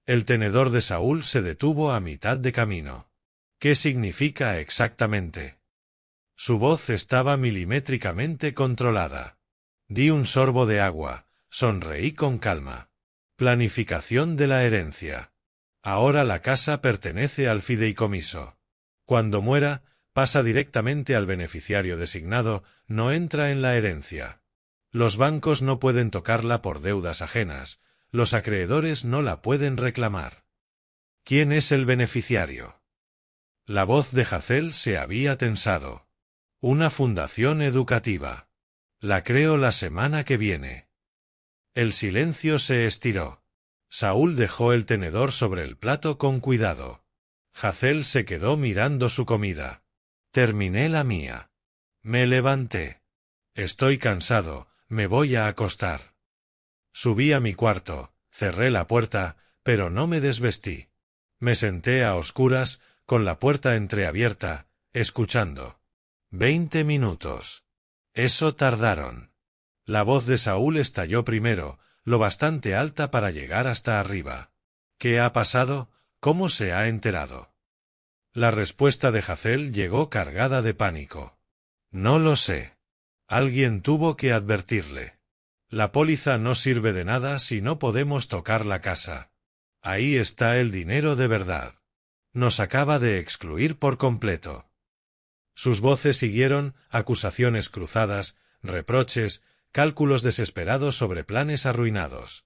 S1: El tenedor de Saúl se detuvo a mitad de camino. ¿Qué significa exactamente? Su voz estaba milimétricamente controlada. Di un sorbo de agua, sonreí con calma. Planificación de la herencia. Ahora la casa pertenece al fideicomiso. Cuando muera, pasa directamente al beneficiario designado, no entra en la herencia. Los bancos no pueden tocarla por deudas ajenas, los acreedores no la pueden reclamar. ¿Quién es el beneficiario? La voz de Hazel se había tensado. Una fundación educativa. La creo la semana que viene. El silencio se estiró. Saúl dejó el tenedor sobre el plato con cuidado. Hazel se quedó mirando su comida. Terminé la mía. Me levanté. Estoy cansado, me voy a acostar. Subí a mi cuarto, cerré la puerta, pero no me desvestí. Me senté a oscuras, con la puerta entreabierta, escuchando. 20 minutos. Eso tardaron. La voz de Saúl estalló primero, lo bastante alta para llegar hasta arriba. ¿Qué ha pasado? ¿Cómo se ha enterado? La respuesta de Hazel llegó cargada de pánico. No lo sé. Alguien tuvo que advertirle. La póliza no sirve de nada si no podemos tocar la casa. Ahí está el dinero de verdad. Nos acaba de excluir por completo. Sus voces siguieron, acusaciones cruzadas, reproches, cálculos desesperados sobre planes arruinados.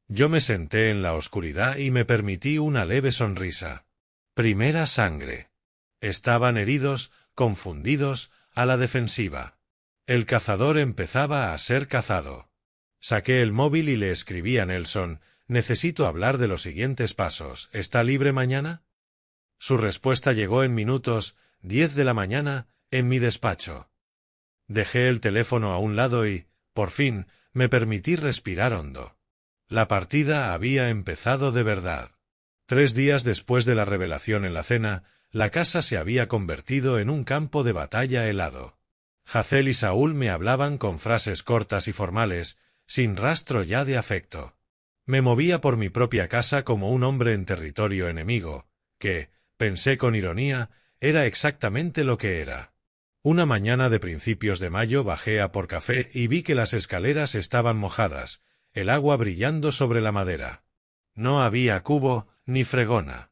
S1: Yo me senté en la oscuridad y me permití una leve sonrisa. Primera sangre. Estaban heridos, confundidos, a la defensiva. El cazador empezaba a ser cazado. Saqué el móvil y le escribí a Nelson: necesito hablar de los siguientes pasos. ¿Está libre mañana? Su respuesta llegó en minutos, 10 de la mañana, en mi despacho. Dejé el teléfono a un lado y, por fin, me permití respirar hondo. La partida había empezado de verdad. 3 días después de la revelación en la cena, la casa se había convertido en un campo de batalla helado. Hazel y Saúl me hablaban con frases cortas y formales, sin rastro ya de afecto. Me movía por mi propia casa como un hombre en territorio enemigo, que, pensé con ironía, era exactamente lo que era. Una mañana de principios de mayo bajé a por café y vi que las escaleras estaban mojadas, el agua brillando sobre la madera. No había cubo ni fregona.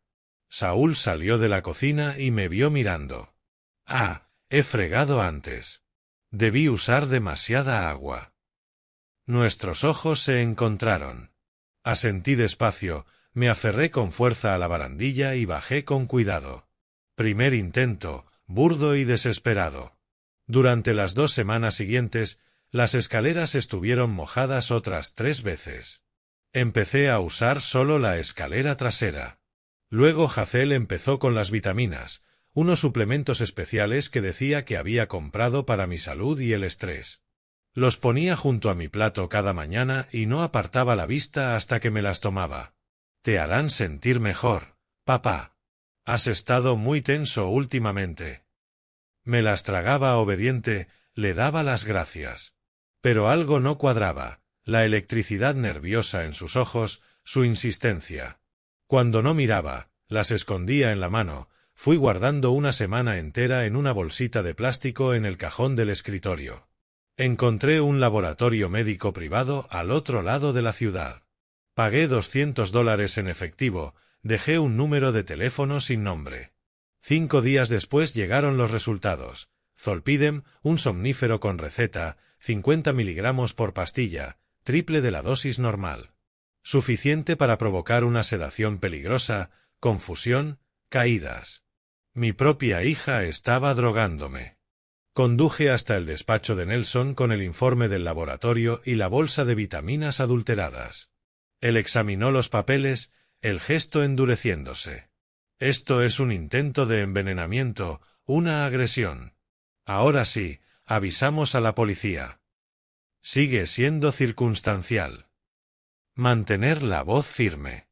S1: Saúl salió de la cocina y me vio mirando. Ah, he fregado antes. Debí usar demasiada agua. Nuestros ojos se encontraron. Asentí despacio, me aferré con fuerza a la barandilla y bajé con cuidado. Primer intento, burdo y desesperado. Durante las 2 semanas siguientes, las escaleras estuvieron mojadas otras 3 veces. Empecé a usar solo la escalera trasera. Luego Hazel empezó con las vitaminas, unos suplementos especiales que decía que había comprado para mi salud y el estrés. Los ponía junto a mi plato cada mañana y no apartaba la vista hasta que me las tomaba. Te harán sentir mejor, papá. Has estado muy tenso últimamente. Me las tragaba obediente, le daba las gracias. Pero algo no cuadraba, la electricidad nerviosa en sus ojos, su insistencia. Cuando no miraba, las escondía en la mano, fui guardando una semana entera en una bolsita de plástico en el cajón del escritorio. Encontré un laboratorio médico privado al otro lado de la ciudad. Pagué $200 en efectivo, dejé un número de teléfono sin nombre. 5 días después llegaron los resultados. Zolpidem, un somnífero con receta, 50 miligramos por pastilla, triple de la dosis normal. Suficiente para provocar una sedación peligrosa, confusión, caídas. Mi propia hija estaba drogándome. Conduje hasta el despacho de Nelson con el informe del laboratorio y la bolsa de vitaminas adulteradas. Él examinó los papeles, el gesto endureciéndose. Esto es un intento de envenenamiento, una agresión. Ahora sí, avisamos a la policía. Sigue siendo circunstancial. Mantener la voz firme.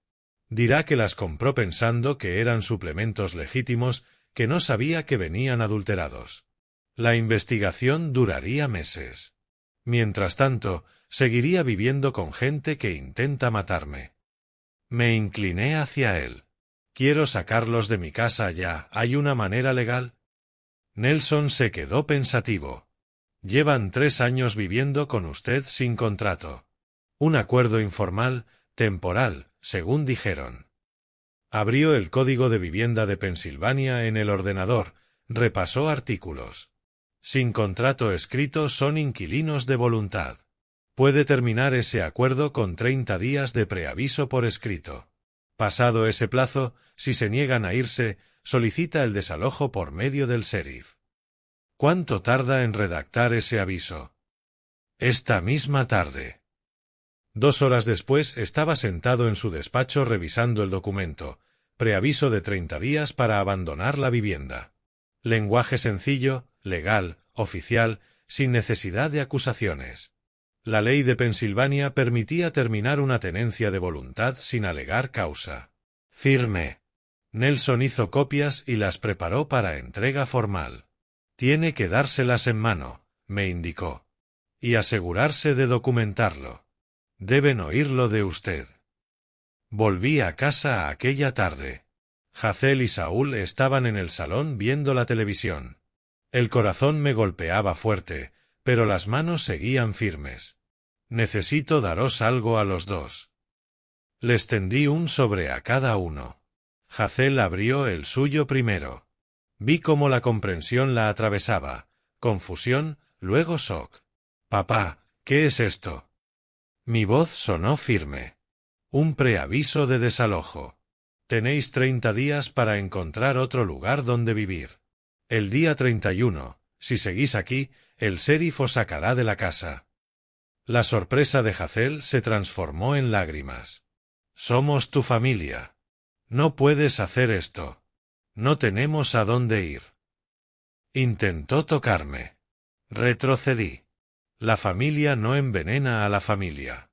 S1: Dirá que las compró pensando que eran suplementos legítimos, que no sabía que venían adulterados. La investigación duraría meses. Mientras tanto, seguiría viviendo con gente que intenta matarme. Me incliné hacia él. Quiero sacarlos de mi casa ya. ¿Hay una manera legal? Nelson se quedó pensativo. Llevan 3 años viviendo con usted sin contrato. Un acuerdo informal, temporal, según dijeron. Abrió el Código de Vivienda de Pensilvania en el ordenador, repasó artículos. Sin contrato escrito son inquilinos de voluntad. Puede terminar ese acuerdo con 30 días de preaviso por escrito. Pasado ese plazo, si se niegan a irse, solicita el desalojo por medio del sheriff. ¿Cuánto tarda en redactar ese aviso? Esta misma tarde. 2 horas después estaba sentado en su despacho revisando el documento, preaviso de 30 días para abandonar la vivienda. Lenguaje sencillo, legal, oficial, sin necesidad de acusaciones. La ley de Pensilvania permitía terminar una tenencia de voluntad sin alegar causa. Firme. Nelson hizo copias y las preparó para entrega formal. Tiene que dárselas en mano, me indicó. Y asegurarse de documentarlo. Deben oírlo de usted. Volví a casa aquella tarde. Hazel y Saúl estaban en el salón viendo la televisión. El corazón me golpeaba fuerte, pero las manos seguían firmes. Necesito daros algo a los dos. Les tendí un sobre a cada uno. Hazel abrió el suyo primero. Vi cómo la comprensión la atravesaba, confusión, luego shock. Papá, ¿qué es esto? Mi voz sonó firme. Un preaviso de desalojo. Tenéis 30 días para encontrar otro lugar donde vivir. El día 31, si seguís aquí, el sheriff os sacará de la casa. La sorpresa de Hazel se transformó en lágrimas. Somos tu familia. No puedes hacer esto. No tenemos a dónde ir. Intentó tocarme. Retrocedí. La familia no envenena a la familia.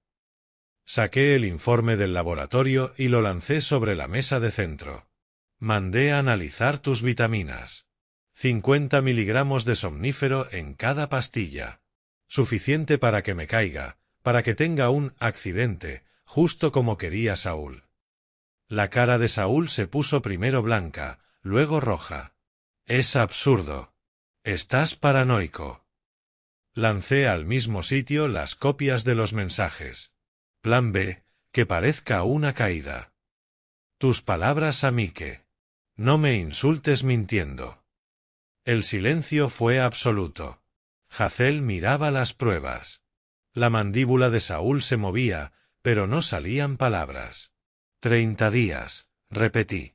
S1: Saqué el informe del laboratorio y lo lancé sobre la mesa de centro. Mandé a analizar tus vitaminas. 50 miligramos de somnífero en cada pastilla. Suficiente para que me caiga, para que tenga un accidente, justo como quería Saúl. La cara de Saúl se puso primero blanca, luego roja. Es absurdo. Estás paranoico. Lancé al mismo sitio las copias de los mensajes. Plan B, que parezca una caída. Tus palabras a Mike. No me insultes mintiendo. El silencio fue absoluto. Hazel miraba las pruebas. La mandíbula de Saúl se movía, pero no salían palabras. 30 días, repetí.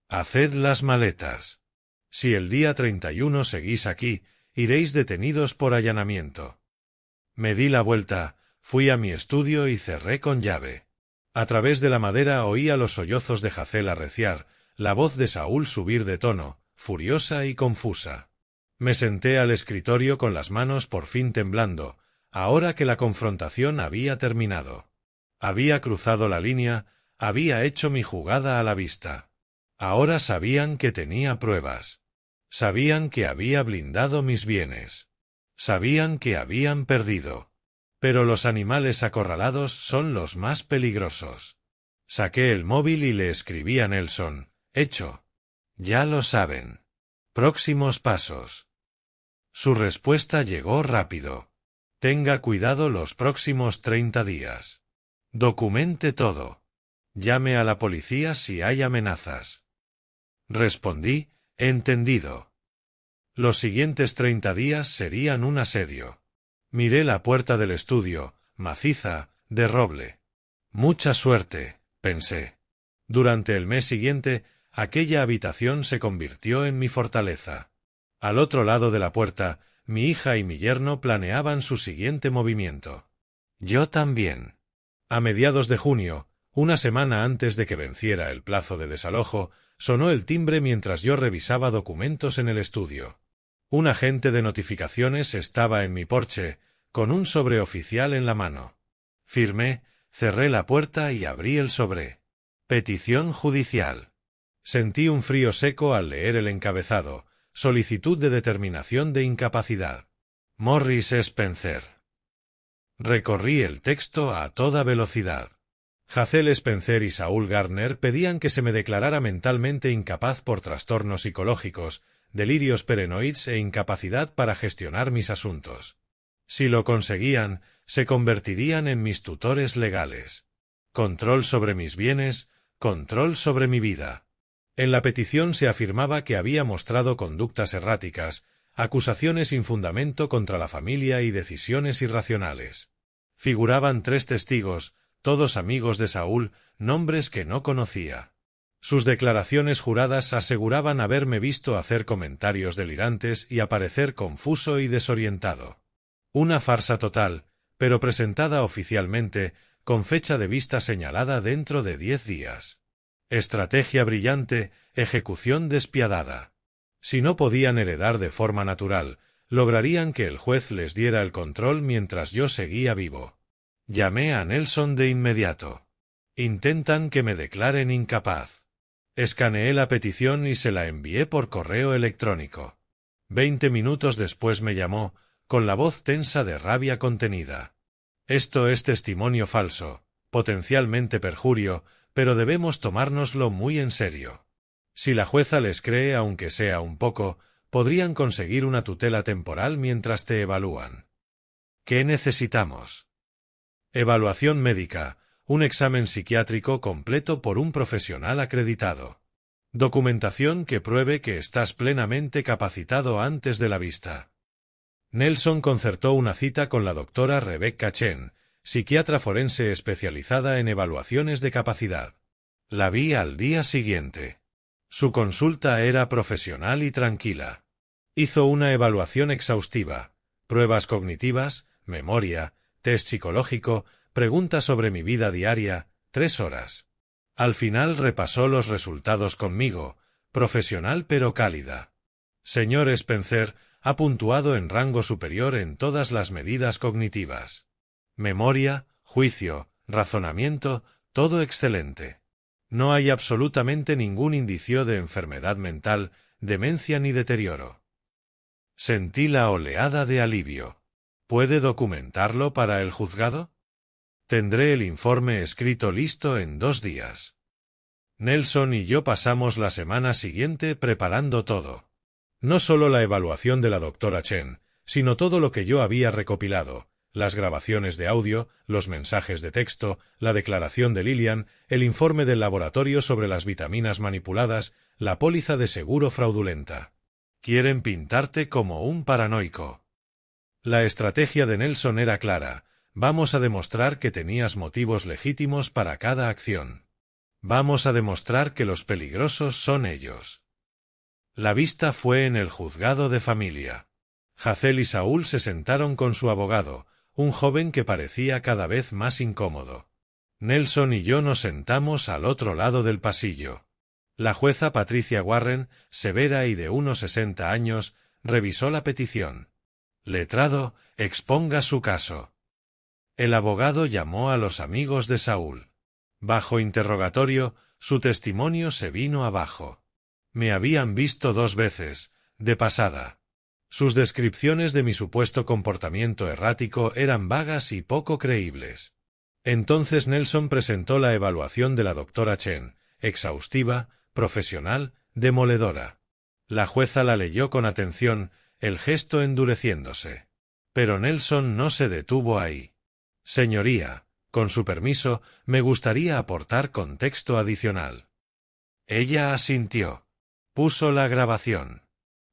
S1: Haced las maletas. Si el día 31 seguís aquí, iréis detenidos por allanamiento. Me di la vuelta, fui a mi estudio y cerré con llave. A través de la madera oía los sollozos de Hazel arreciar, la voz de Saúl subir de tono, furiosa y confusa. Me senté al escritorio con las manos por fin temblando, ahora que la confrontación había terminado. Había cruzado la línea, había hecho mi jugada a la vista. Ahora sabían que tenía pruebas. Sabían que había blindado mis bienes. Sabían que habían perdido. Pero los animales acorralados son los más peligrosos. Saqué el móvil y le escribí a Nelson. Hecho. Ya lo saben. Próximos pasos. Su respuesta llegó rápido. Tenga cuidado los próximos 30 días. Documente todo. Llame a la policía si hay amenazas. Respondí, entendido. Los siguientes 30 días serían un asedio. Miré la puerta del estudio, maciza, de roble. Mucha suerte, pensé. Durante el mes siguiente, aquella habitación se convirtió en mi fortaleza. Al otro lado de la puerta, mi hija y mi yerno planeaban su siguiente movimiento. Yo también. A mediados de junio, una semana antes de que venciera el plazo de desalojo, sonó el timbre mientras yo revisaba documentos en el estudio. Un agente de notificaciones estaba en mi porche, con un sobre oficial en la mano. Firmé, cerré la puerta y abrí el sobre. Petición judicial. Sentí un frío seco al leer el encabezado. Solicitud de determinación de incapacidad. Morris Spencer. Recorrí el texto a toda velocidad. Hazel Spencer y Saúl Gardner pedían que se me declarara mentalmente incapaz por trastornos psicológicos, delirios paranoides e incapacidad para gestionar mis asuntos. Si lo conseguían, se convertirían en mis tutores legales. Control sobre mis bienes, control sobre mi vida. En la petición se afirmaba que había mostrado conductas erráticas, acusaciones sin fundamento contra la familia y decisiones irracionales. Figuraban 3 testigos, todos amigos de Saúl, nombres que no conocía. Sus declaraciones juradas aseguraban haberme visto hacer comentarios delirantes y aparecer confuso y desorientado. Una farsa total, pero presentada oficialmente, con fecha de vista señalada dentro de 10 días. Estrategia brillante, ejecución despiadada. Si no podían heredar de forma natural, lograrían que el juez les diera el control mientras yo seguía vivo. Llamé a Nelson de inmediato. Intentan que me declaren incapaz. Escaneé la petición y se la envié por correo electrónico. 20 minutos después me llamó, con la voz tensa de rabia contenida. Esto es testimonio falso, potencialmente perjurio, pero debemos tomárnoslo muy en serio. Si la jueza les cree aunque sea un poco, podrían conseguir una tutela temporal mientras te evalúan. ¿Qué necesitamos? Evaluación médica, un examen psiquiátrico completo por un profesional acreditado. Documentación que pruebe que estás plenamente capacitado antes de la vista. Nelson concertó una cita con la doctora Rebecca Chen, psiquiatra forense especializada en evaluaciones de capacidad. La vi al día siguiente. Su consulta era profesional y tranquila. Hizo una evaluación exhaustiva, pruebas cognitivas, memoria, test psicológico, preguntas sobre mi vida diaria, 3 horas. Al final repasó los resultados conmigo, profesional pero cálida. Señor Spencer ha puntuado en rango superior en todas las medidas cognitivas. Memoria, juicio, razonamiento, todo excelente. No hay absolutamente ningún indicio de enfermedad mental, demencia ni deterioro. Sentí la oleada de alivio. ¿Puede documentarlo para el juzgado? Tendré el informe escrito listo en 2 días. Nelson y yo pasamos la semana siguiente preparando todo. No solo la evaluación de la doctora Chen, sino todo lo que yo había recopilado, las grabaciones de audio, los mensajes de texto, la declaración de Lillian, el informe del laboratorio sobre las vitaminas manipuladas, la póliza de seguro fraudulenta. Quieren pintarte como un paranoico. La estrategia de Nelson era clara. Vamos a demostrar que tenías motivos legítimos para cada acción. Vamos a demostrar que los peligrosos son ellos. La vista fue en el juzgado de familia. Hazel y Saúl se sentaron con su abogado, un joven que parecía cada vez más incómodo. Nelson y yo nos sentamos al otro lado del pasillo. La jueza Patricia Warren, severa y de unos 60 años, revisó la petición. Letrado, exponga su caso. El abogado llamó a los amigos de Saúl. Bajo interrogatorio, su testimonio se vino abajo. Me habían visto 2 veces, de pasada. Sus descripciones de mi supuesto comportamiento errático eran vagas y poco creíbles. Entonces Nelson presentó la evaluación de la doctora Chen, exhaustiva, profesional, demoledora. La jueza la leyó con atención, el gesto endureciéndose. Pero Nelson no se detuvo ahí. Señoría, con su permiso, me gustaría aportar contexto adicional. Ella asintió. Puso la grabación.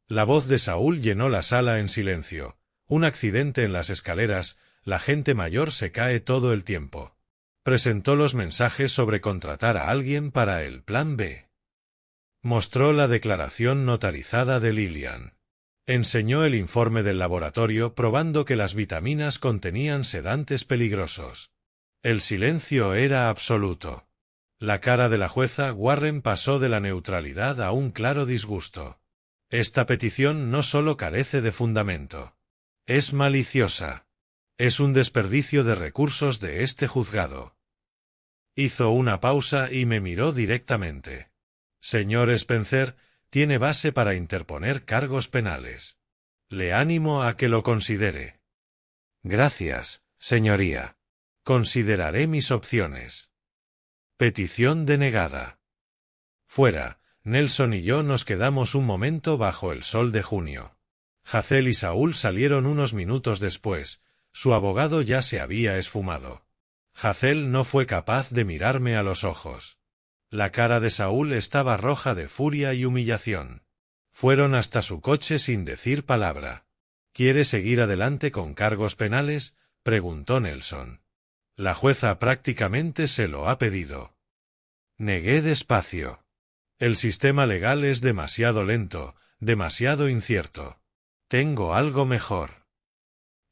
S1: La voz de Saúl llenó la sala en silencio. Un accidente en las escaleras, la gente mayor se cae todo el tiempo. Presentó los mensajes sobre contratar a alguien para el plan B. Mostró la declaración notarizada de Lillian. Enseñó el informe del laboratorio probando que las vitaminas contenían sedantes peligrosos. El silencio era absoluto. La cara de la jueza Warren pasó de la neutralidad a un claro disgusto. Esta petición no solo carece de fundamento. Es maliciosa. Es un desperdicio de recursos de este juzgado. Hizo una pausa y me miró directamente. Señor Spencer, tiene base para interponer cargos penales. Le animo a que lo considere. Gracias, señoría. Consideraré mis opciones. Petición denegada. Fuera, Nelson y yo nos quedamos un momento bajo el sol de junio. Hazel y Saúl salieron unos minutos después. Su abogado ya se había esfumado. Hazel no fue capaz de mirarme a los ojos. La cara de Saúl estaba roja de furia y humillación. Fueron hasta su coche sin decir palabra. ¿Quiere seguir adelante con cargos penales? preguntó Nelson. La jueza prácticamente se lo ha pedido. Negué despacio. El sistema legal es demasiado lento, demasiado incierto. Tengo algo mejor.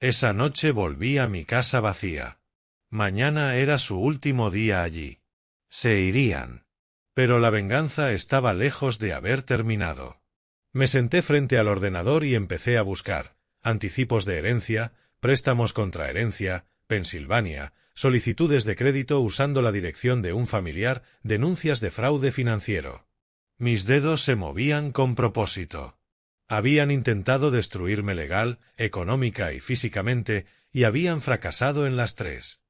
S1: Esa noche volví a mi casa vacía. Mañana era su último día allí. Se irían. Pero la venganza estaba lejos de haber terminado. Me senté frente al ordenador y empecé a buscar anticipos de herencia, préstamos contra herencia, Pensilvania, solicitudes de crédito usando la dirección de un familiar, denuncias de fraude financiero. Mis dedos se movían con propósito. Habían intentado destruirme legal, económica y físicamente, y habían fracasado en las tres.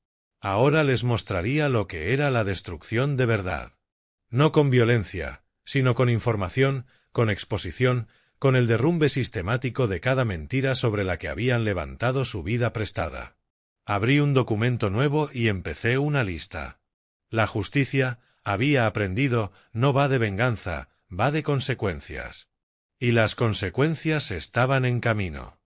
S1: Ahora les mostraría lo que era la destrucción de verdad. No con violencia, sino con información, con exposición, con el derrumbe sistemático de cada mentira sobre la que habían levantado su vida prestada. Abrí un documento nuevo y empecé una lista. La justicia, había aprendido, no va de venganza, va de consecuencias. Y las consecuencias estaban en camino.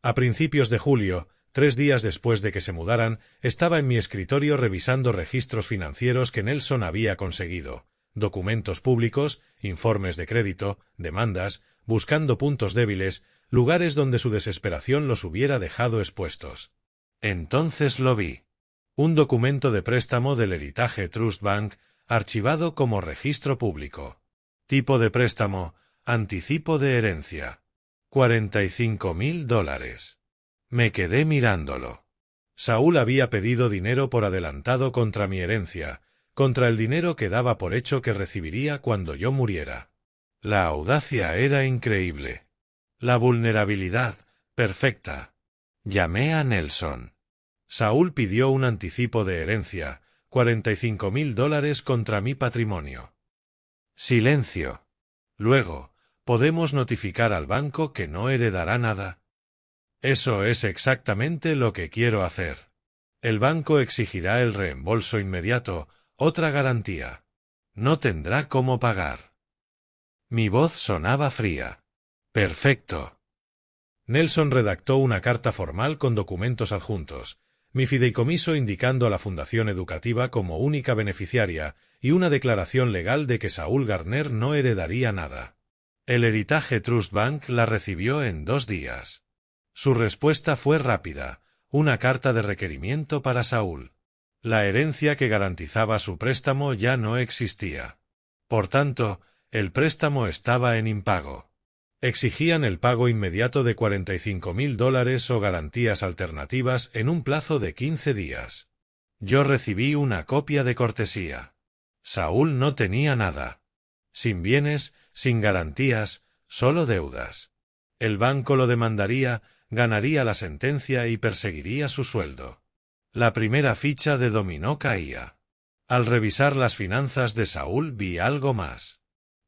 S1: A principios de julio, 3 días después de que se mudaran, estaba en mi escritorio revisando registros financieros que Nelson había conseguido, documentos públicos, informes de crédito, demandas, buscando puntos débiles, lugares donde su desesperación los hubiera dejado expuestos. Entonces lo vi. Un documento de préstamo del Heritage Trust Bank, archivado como registro público. Tipo de préstamo, anticipo de herencia. $45,000. Me quedé mirándolo. Saúl había pedido dinero por adelantado contra mi herencia, contra el dinero que daba por hecho que recibiría cuando yo muriera. La audacia era increíble. La vulnerabilidad, perfecta. Llamé a Nelson. Saúl pidió un anticipo de herencia, $45,000 contra mi patrimonio. Silencio. Luego, ¿podemos notificar al banco que no heredará nada? Eso es exactamente lo que quiero hacer. El banco exigirá el reembolso inmediato, otra garantía. No tendrá cómo pagar. Mi voz sonaba fría. Perfecto. Nelson redactó una carta formal con documentos adjuntos, mi fideicomiso indicando a la Fundación Educativa como única beneficiaria y una declaración legal de que Saúl Garner no heredaría nada. El Heritage Trust Bank la recibió en 2 días. Su respuesta fue rápida, una carta de requerimiento para Saúl. La herencia que garantizaba su préstamo ya no existía. Por tanto, el préstamo estaba en impago. Exigían el pago inmediato de $45,000 o garantías alternativas en un plazo de 15 días. Yo recibí una copia de cortesía. Saúl no tenía nada. Sin bienes, sin garantías, solo deudas. El banco lo demandaría, ganaría la sentencia y perseguiría su sueldo. La primera ficha de dominó caía. Al revisar las finanzas de Saúl vi algo más.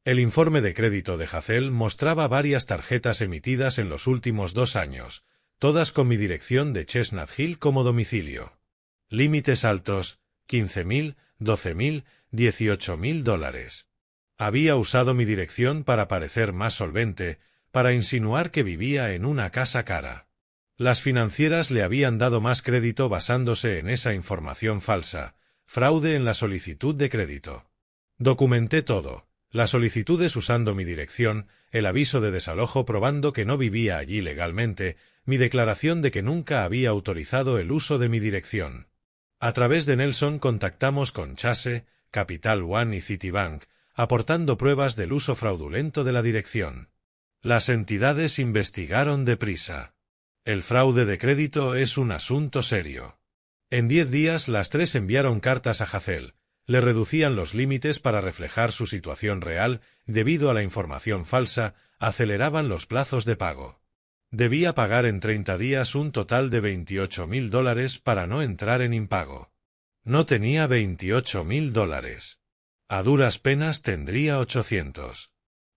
S1: El informe de crédito de Hazel mostraba varias tarjetas emitidas en los últimos 2 años, todas con mi dirección de Chestnut Hill como domicilio. Límites altos, $15,000, $12,000, $18,000. Había usado mi dirección para parecer más solvente, para insinuar que vivía en una casa cara. Las financieras le habían dado más crédito basándose en esa información falsa, fraude en la solicitud de crédito. Documenté todo. Las solicitudes usando mi dirección, el aviso de desalojo probando que no vivía allí legalmente, mi declaración de que nunca había autorizado el uso de mi dirección. A través de Nelson contactamos con Chase, Capital One y Citibank, aportando pruebas del uso fraudulento de la dirección. Las entidades investigaron deprisa. El fraude de crédito es un asunto serio. En 10 días las 3 enviaron cartas a Hazel. Le reducían los límites para reflejar su situación real, debido a la información falsa, aceleraban los plazos de pago. Debía pagar en 30 días un total de $28,000 para no entrar en impago. No tenía $28,000. A duras penas tendría 800.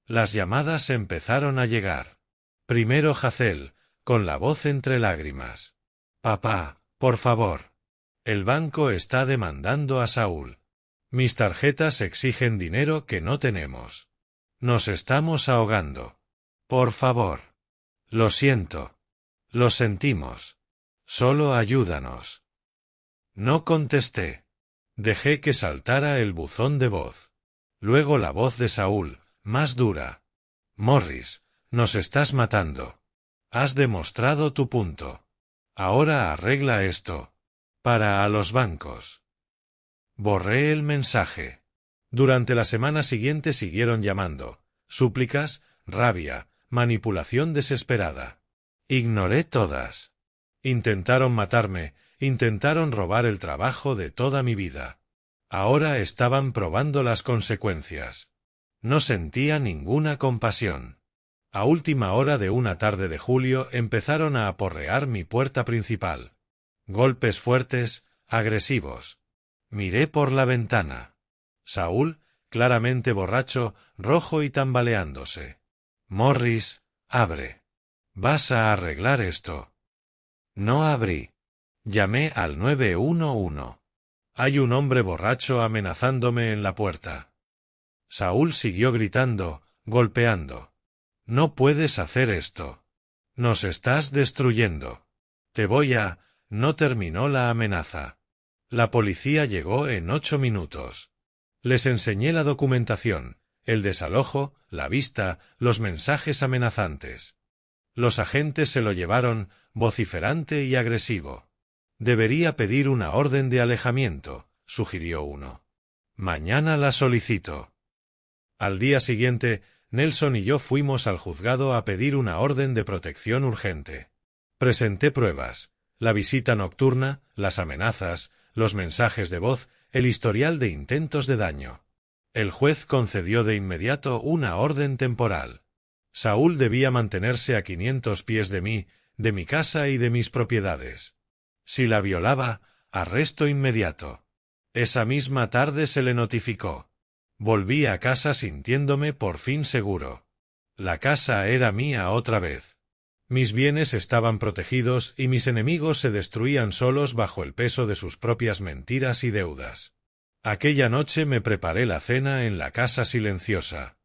S1: Las llamadas empezaron a llegar. Primero Hazel, con la voz entre lágrimas. Papá, por favor. El banco está demandando a Saúl. Mis tarjetas exigen dinero que no tenemos. Nos estamos ahogando. Por favor. Lo siento. Lo sentimos. Solo ayúdanos. No contesté. Dejé que saltara el buzón de voz. Luego la voz de Saúl, más dura. Morris, nos estás matando. Has demostrado tu punto. Ahora arregla esto. Para a los bancos. Borré el mensaje. Durante la semana siguiente siguieron llamando. Súplicas, rabia, manipulación desesperada. Ignoré todas. Intentaron matarme, intentaron robar el trabajo de toda mi vida. Ahora estaban probando las consecuencias. No sentía ninguna compasión. A última hora de una tarde de julio empezaron a aporrear mi puerta principal. Golpes fuertes, agresivos. Miré por la ventana. Saúl, claramente borracho, rojo y tambaleándose. Morris, abre. Vas a arreglar esto. No abrí. Llamé al 911. Hay un hombre borracho amenazándome en la puerta. Saúl siguió gritando, golpeando. No puedes hacer esto. Nos estás destruyendo. Te voy a... No terminó la amenaza. La policía llegó en 8 minutos. Les enseñé la documentación, el desalojo, la vista, los mensajes amenazantes. Los agentes se lo llevaron, vociferante y agresivo. Debería pedir una orden de alejamiento, sugirió uno. Mañana la solicito. Al día siguiente, Nelson y yo fuimos al juzgado a pedir una orden de protección urgente. Presenté pruebas, la visita nocturna, las amenazas, los mensajes de voz, el historial de intentos de daño. El juez concedió de inmediato una orden temporal. Saúl debía mantenerse a 500 pies de mí, de mi casa y de mis propiedades. Si la violaba, arresto inmediato. Esa misma tarde se le notificó. Volví a casa sintiéndome por fin seguro. La casa era mía otra vez. Mis bienes estaban protegidos y mis enemigos se destruían solos bajo el peso de sus propias mentiras y deudas. Aquella noche me preparé la cena en la casa silenciosa.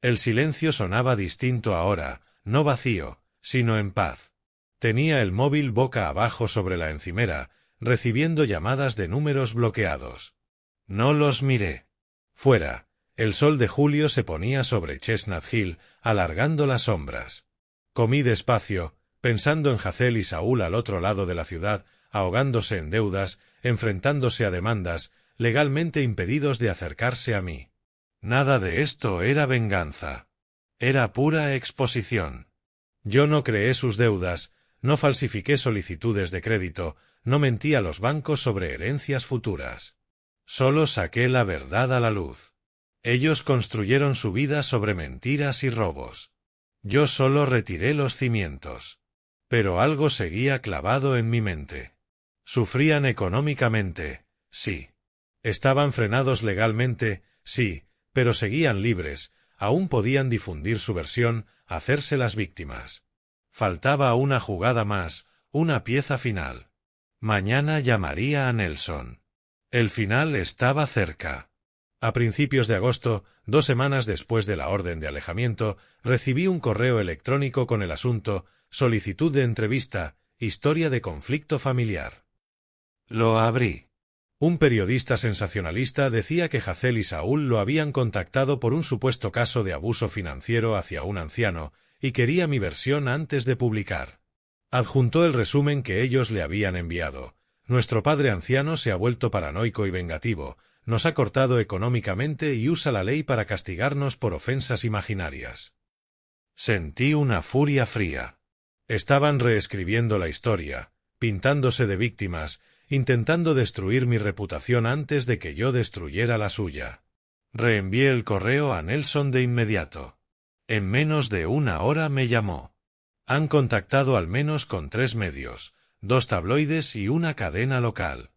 S1: El silencio sonaba distinto ahora, no vacío, sino en paz. Tenía el móvil boca abajo sobre la encimera, recibiendo llamadas de números bloqueados. No los miré. Fuera, el sol de julio se ponía sobre Chestnut Hill, alargando las sombras. Comí despacio, pensando en Hazel y Saúl al otro lado de la ciudad, ahogándose en deudas, enfrentándose a demandas, legalmente impedidos de acercarse a mí. Nada de esto era venganza. Era pura exposición. Yo no creé sus deudas, no falsifiqué solicitudes de crédito, no mentí a los bancos sobre herencias futuras. Solo saqué la verdad a la luz. Ellos construyeron su vida sobre mentiras y robos. Yo solo retiré los cimientos. Pero algo seguía clavado en mi mente. Sufrían económicamente, sí. Estaban frenados legalmente, sí, pero seguían libres, aún podían difundir su versión, hacerse las víctimas. Faltaba una jugada más, una pieza final. Mañana llamaría a Nelson. El final estaba cerca. A principios de agosto, 2 semanas después de la orden de alejamiento, recibí un correo electrónico con el asunto, solicitud de entrevista, historia de conflicto familiar. Lo abrí. Un periodista sensacionalista decía que Hazel y Saúl lo habían contactado por un supuesto caso de abuso financiero hacia un anciano, y quería mi versión antes de publicar. Adjuntó el resumen que ellos le habían enviado. Nuestro padre anciano se ha vuelto paranoico y vengativo, nos ha cortado económicamente y usa la ley para castigarnos por ofensas imaginarias. Sentí una furia fría. Estaban reescribiendo la historia, pintándose de víctimas, intentando destruir mi reputación antes de que yo destruyera la suya. Reenvié el correo a Nelson de inmediato. En menos de 1 hora me llamó. Han contactado al menos con 3 medios, 2 tabloides y una cadena local.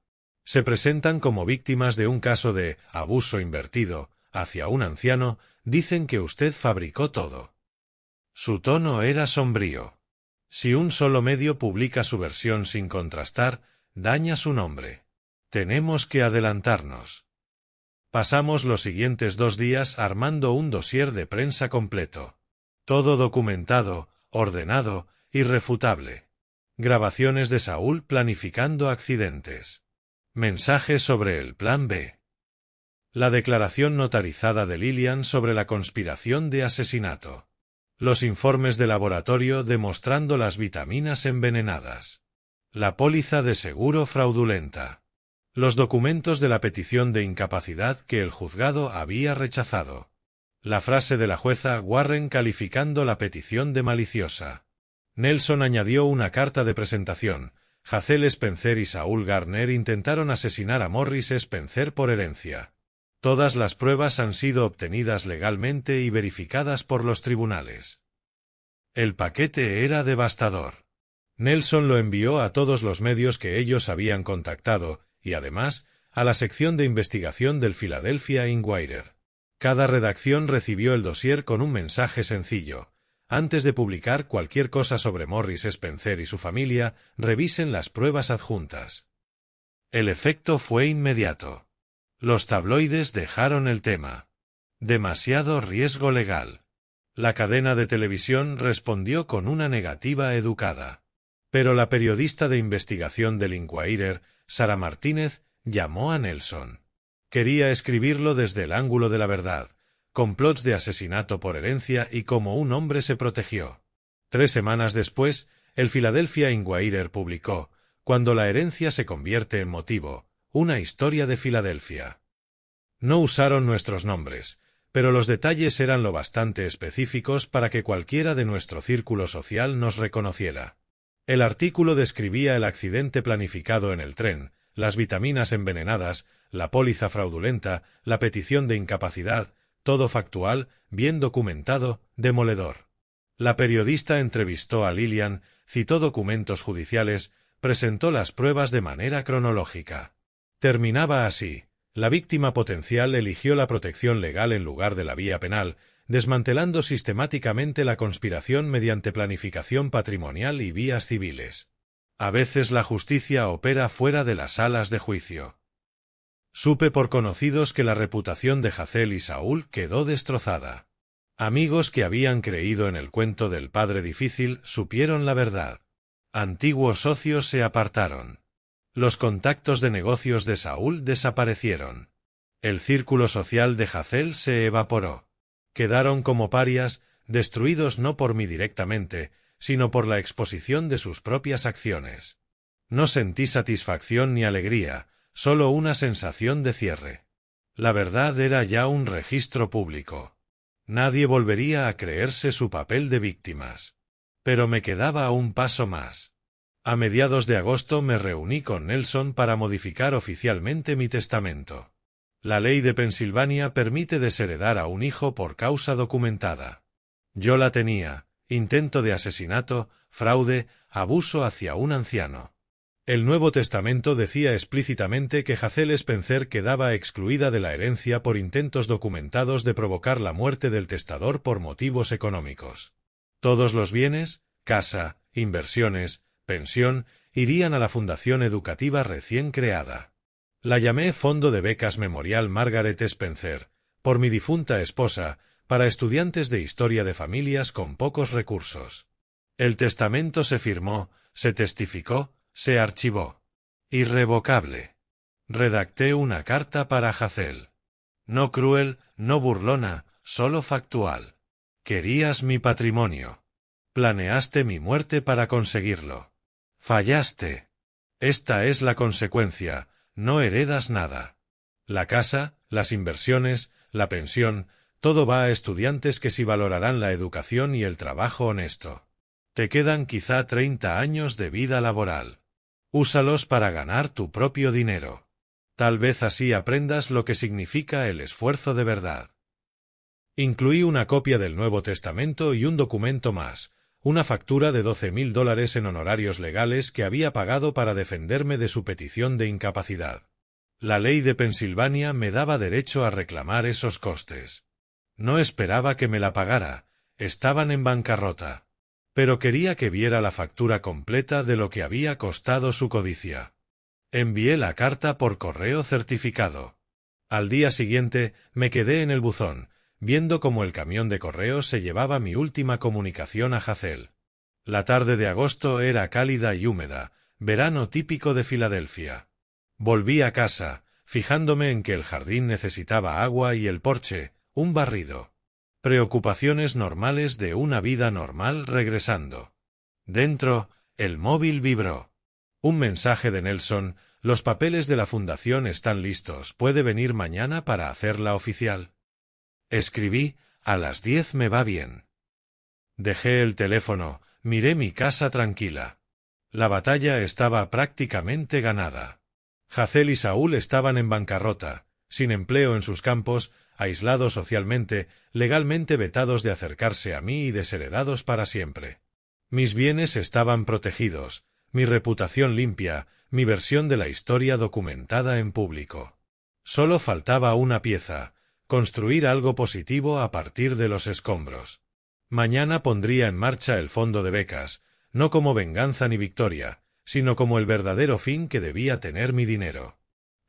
S1: Se presentan como víctimas de un caso de abuso invertido hacia un anciano, dicen que usted fabricó todo. Su tono era sombrío. Si un solo medio publica su versión sin contrastar, daña su nombre. Tenemos que adelantarnos. Pasamos los siguientes 2 días armando un dossier de prensa completo. Todo documentado, ordenado, irrefutable. Grabaciones de Saúl planificando accidentes. Mensaje sobre el Plan B. La declaración notarizada de Lillian sobre la conspiración de asesinato. Los informes de laboratorio demostrando las vitaminas envenenadas. La póliza de seguro fraudulenta. Los documentos de la petición de incapacidad que el juzgado había rechazado. La frase de la jueza Warren calificando la petición de maliciosa. Nelson añadió una carta de presentación. Hazel Spencer y Saul Garner intentaron asesinar a Morris Spencer por herencia. Todas las pruebas han sido obtenidas legalmente y verificadas por los tribunales. El paquete era devastador. Nelson lo envió a todos los medios que ellos habían contactado, y además, a la sección de investigación del Philadelphia Inquirer. Cada redacción recibió el dossier con un mensaje sencillo. Antes de publicar cualquier cosa sobre Morris Spencer y su familia, revisen las pruebas adjuntas. El efecto fue inmediato. Los tabloides dejaron el tema. Demasiado riesgo legal. La cadena de televisión respondió con una negativa educada. Pero la periodista de investigación del Inquirer, Sara Martínez, llamó a Nelson. Quería escribirlo desde el ángulo de la verdad, complots de asesinato por herencia y cómo un hombre se protegió. 3 semanas después, el Philadelphia Inquirer publicó, Cuando la herencia se convierte en motivo, una historia de Filadelfia. No usaron nuestros nombres, pero los detalles eran lo bastante específicos para que cualquiera de nuestro círculo social nos reconociera. El artículo describía el accidente planificado en el tren, las vitaminas envenenadas, la póliza fraudulenta, la petición de incapacidad, todo factual, bien documentado, demoledor. La periodista entrevistó a Lillian, citó documentos judiciales, presentó las pruebas de manera cronológica. Terminaba así. La víctima potencial eligió la protección legal en lugar de la vía penal, desmantelando sistemáticamente la conspiración mediante planificación patrimonial y vías civiles. A veces la justicia opera fuera de las salas de juicio. Supe por conocidos que la reputación de Hazel y Saúl quedó destrozada. Amigos que habían creído en el cuento del padre difícil supieron la verdad. Antiguos socios se apartaron. Los contactos de negocios de Saúl desaparecieron. El círculo social de Hazel se evaporó. Quedaron como parias, destruidos no por mí directamente, sino por la exposición de sus propias acciones. No sentí satisfacción ni alegría, solo una sensación de cierre. La verdad era ya un registro público. Nadie volvería a creerse su papel de víctimas. Pero me quedaba un paso más. A mediados de agosto me reuní con Nelson para modificar oficialmente mi testamento. La ley de Pensilvania permite desheredar a un hijo por causa documentada. Yo la tenía, intento de asesinato, fraude, abuso hacia un anciano. El Nuevo Testamento decía explícitamente que Hazel Spencer quedaba excluida de la herencia por intentos documentados de provocar la muerte del testador por motivos económicos. Todos los bienes, casa, inversiones, pensión, irían a la fundación educativa recién creada. La llamé Fondo de Becas Memorial Margaret Spencer, por mi difunta esposa, para estudiantes de historia de familias con pocos recursos. El testamento se firmó, se testificó, se archivó. Irrevocable. Redacté una carta para Hazel. No cruel, no burlona, solo factual. Querías mi patrimonio. Planeaste mi muerte para conseguirlo. Fallaste. Esta es la consecuencia, no heredas nada. La casa, las inversiones, la pensión, todo va a estudiantes que sí valorarán la educación y el trabajo honesto. Te quedan quizá 30 años de vida laboral. Úsalos para ganar tu propio dinero. Tal vez así aprendas lo que significa el esfuerzo de verdad. Incluí una copia del Nuevo Testamento y un documento más, una factura de $12,000 en honorarios legales que había pagado para defenderme de su petición de incapacidad. La ley de Pensilvania me daba derecho a reclamar esos costes. No esperaba que me la pagara, estaban en bancarrota. Pero quería que viera la factura completa de lo que había costado su codicia. Envié la carta por correo certificado. Al día siguiente me quedé en el buzón, viendo cómo el camión de correos se llevaba mi última comunicación a Hazel. La tarde de agosto era cálida y húmeda, verano típico de Filadelfia. Volví a casa, fijándome en que el jardín necesitaba agua y el porche, un barrido. Preocupaciones normales de una vida normal regresando. Dentro, el móvil vibró. Un mensaje de Nelson: los papeles de la fundación están listos, ¿puede venir mañana para hacerla oficial? Escribí: a las 10 me va bien. Dejé el teléfono, miré mi casa tranquila. La batalla estaba prácticamente ganada. Hazel y Saúl estaban en bancarrota, sin empleo en sus campos, aislados socialmente, legalmente vetados de acercarse a mí y desheredados para siempre. Mis bienes estaban protegidos, mi reputación limpia, mi versión de la historia documentada en público. Solo faltaba una pieza: construir algo positivo a partir de los escombros. Mañana pondría en marcha el fondo de becas, no como venganza ni victoria, sino como el verdadero fin que debía tener mi dinero.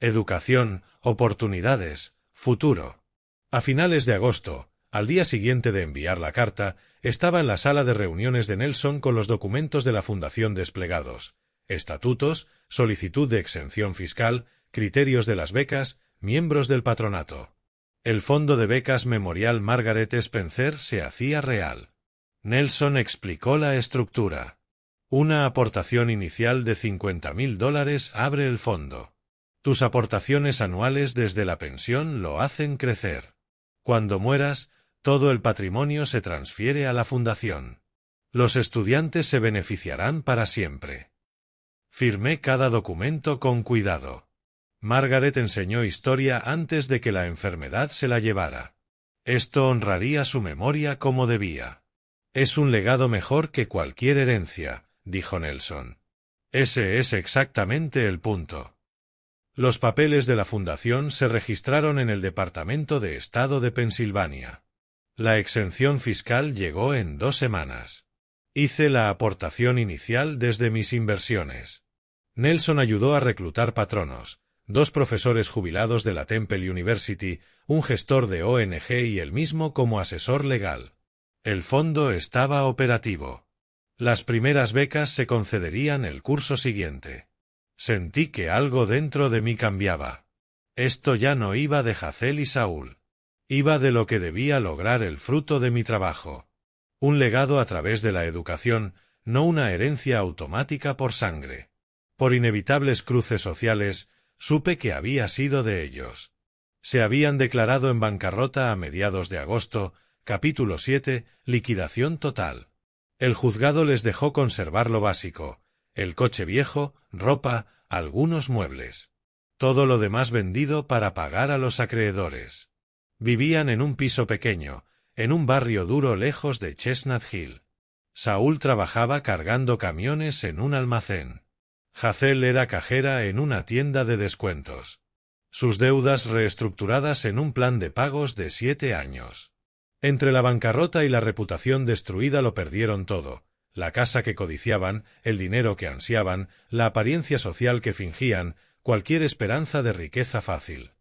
S1: Educación, oportunidades, futuro. A finales de agosto, al día siguiente de enviar la carta, estaba en la sala de reuniones de Nelson con los documentos de la fundación desplegados: estatutos, solicitud de exención fiscal, criterios de las becas, miembros del patronato. El fondo de becas Memorial Margaret Spencer se hacía real. Nelson explicó la estructura. Una aportación inicial de $50,000 abre el fondo. Tus aportaciones anuales desde la pensión lo hacen crecer. Cuando mueras, todo el patrimonio se transfiere a la fundación. Los estudiantes se beneficiarán para siempre. Firmé cada documento con cuidado. Margaret enseñó historia antes de que la enfermedad se la llevara. Esto honraría su memoria como debía. Es un legado mejor que cualquier herencia, dijo Nelson. Ese es exactamente el punto. Los papeles de la fundación se registraron en el Departamento de Estado de Pensilvania. La exención fiscal llegó en 2 semanas. Hice la aportación inicial desde mis inversiones. Nelson ayudó a reclutar patronos: 2 profesores jubilados de la Temple University, un gestor de ONG y él mismo como asesor legal. El fondo estaba operativo. Las primeras becas se concederían el curso siguiente. Sentí que algo dentro de mí cambiaba. Esto ya no iba de Hazel y Saúl. Iba de lo que debía lograr el fruto de mi trabajo. Un legado a través de la educación, no una herencia automática por sangre. Por inevitables cruces sociales, supe que había sido de ellos. Se habían declarado en bancarrota a mediados de agosto, capítulo 7, liquidación total. El juzgado les dejó conservar lo básico: el coche viejo, ropa, algunos muebles. Todo lo demás vendido para pagar a los acreedores. Vivían en un piso pequeño, en un barrio duro lejos de Chestnut Hill. Saúl trabajaba cargando camiones en un almacén. Hazel era cajera en una tienda de descuentos. Sus deudas reestructuradas en un plan de pagos de 7 años. Entre la bancarrota y la reputación destruida lo perdieron todo: la casa que codiciaban, el dinero que ansiaban, la apariencia social que fingían, cualquier esperanza de riqueza fácil.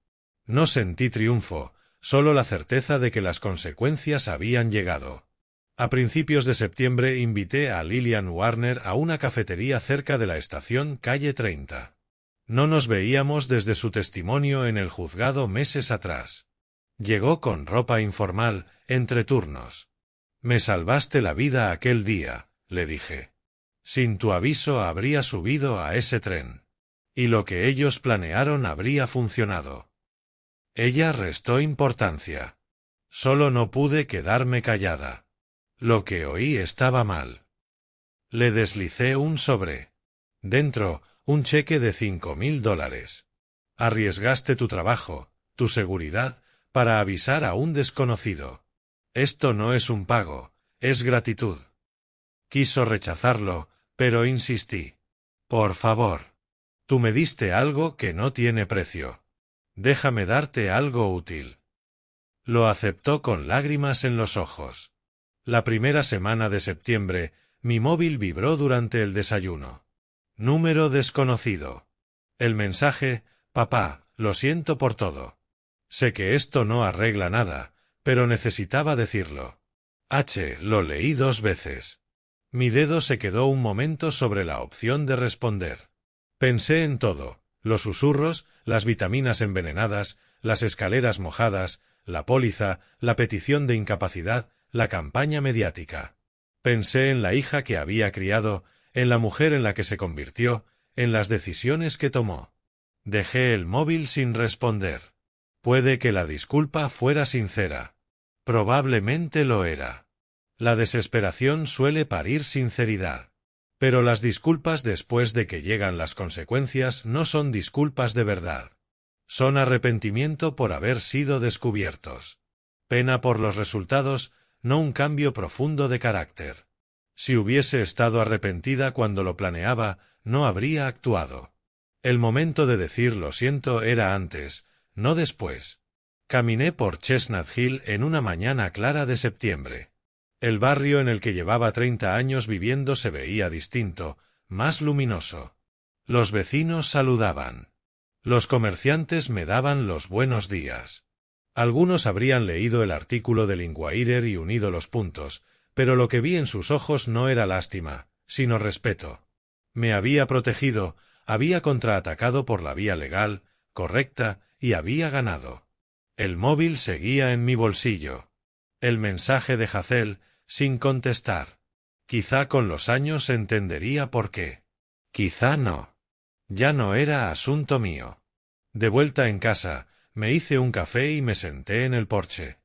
S1: No sentí triunfo, solo la certeza de que las consecuencias habían llegado. A principios de septiembre invité a Lillian Warner a una cafetería cerca de la estación Calle 30. No nos veíamos desde su testimonio en el juzgado meses atrás. Llegó con ropa informal, entre turnos. «Me salvaste la vida aquel día», le dije. «Sin tu aviso habría subido a ese tren. Y lo que ellos planearon habría funcionado». Ella restó importancia. Solo no pude quedarme callada. Lo que oí estaba mal. Le deslicé un sobre. Dentro, un cheque de $5,000. Arriesgaste tu trabajo, tu seguridad, para avisar a un desconocido. Esto no es un pago, es gratitud. Quiso rechazarlo, pero insistí. Por favor. Tú me diste algo que no tiene precio. Déjame darte algo útil. Lo aceptó con lágrimas en los ojos. La primera semana de septiembre, mi móvil vibró durante el desayuno. Número desconocido. El mensaje: «Papá, lo siento por todo. Sé que esto no arregla nada, pero necesitaba decirlo. Lo leí 2 veces. Mi dedo se quedó un momento sobre la opción de responder. Pensé en todo, los susurros, las vitaminas envenenadas, las escaleras mojadas, la póliza, la petición de incapacidad, la campaña mediática. Pensé en la hija que había criado, en la mujer en la que se convirtió, en las decisiones que tomó. Dejé el móvil sin responder. Puede que la disculpa fuera sincera. Probablemente lo era. La desesperación suele parir sinceridad. Pero las disculpas después de que llegan las consecuencias no son disculpas de verdad. Son arrepentimiento por haber sido descubiertos. Pena por los resultados, no un cambio profundo de carácter. Si hubiese estado arrepentida cuando lo planeaba, no habría actuado. El momento de decir lo siento era antes, no después. Caminé por Chestnut Hill en una mañana clara de septiembre. El barrio en el que llevaba 30 años viviendo se veía distinto, más luminoso. Los vecinos saludaban. Los comerciantes me daban los buenos días. Algunos habrían leído el artículo del Inquirer y unido los puntos, pero lo que vi en sus ojos no era lástima, sino respeto. Me había protegido, había contraatacado por la vía legal, correcta, y había ganado. El móvil seguía en mi bolsillo. El mensaje de Hazel, sin contestar. Quizá con los años entendería por qué. Quizá no. Ya no era asunto mío. De vuelta en casa, me hice un café y me senté en el porche.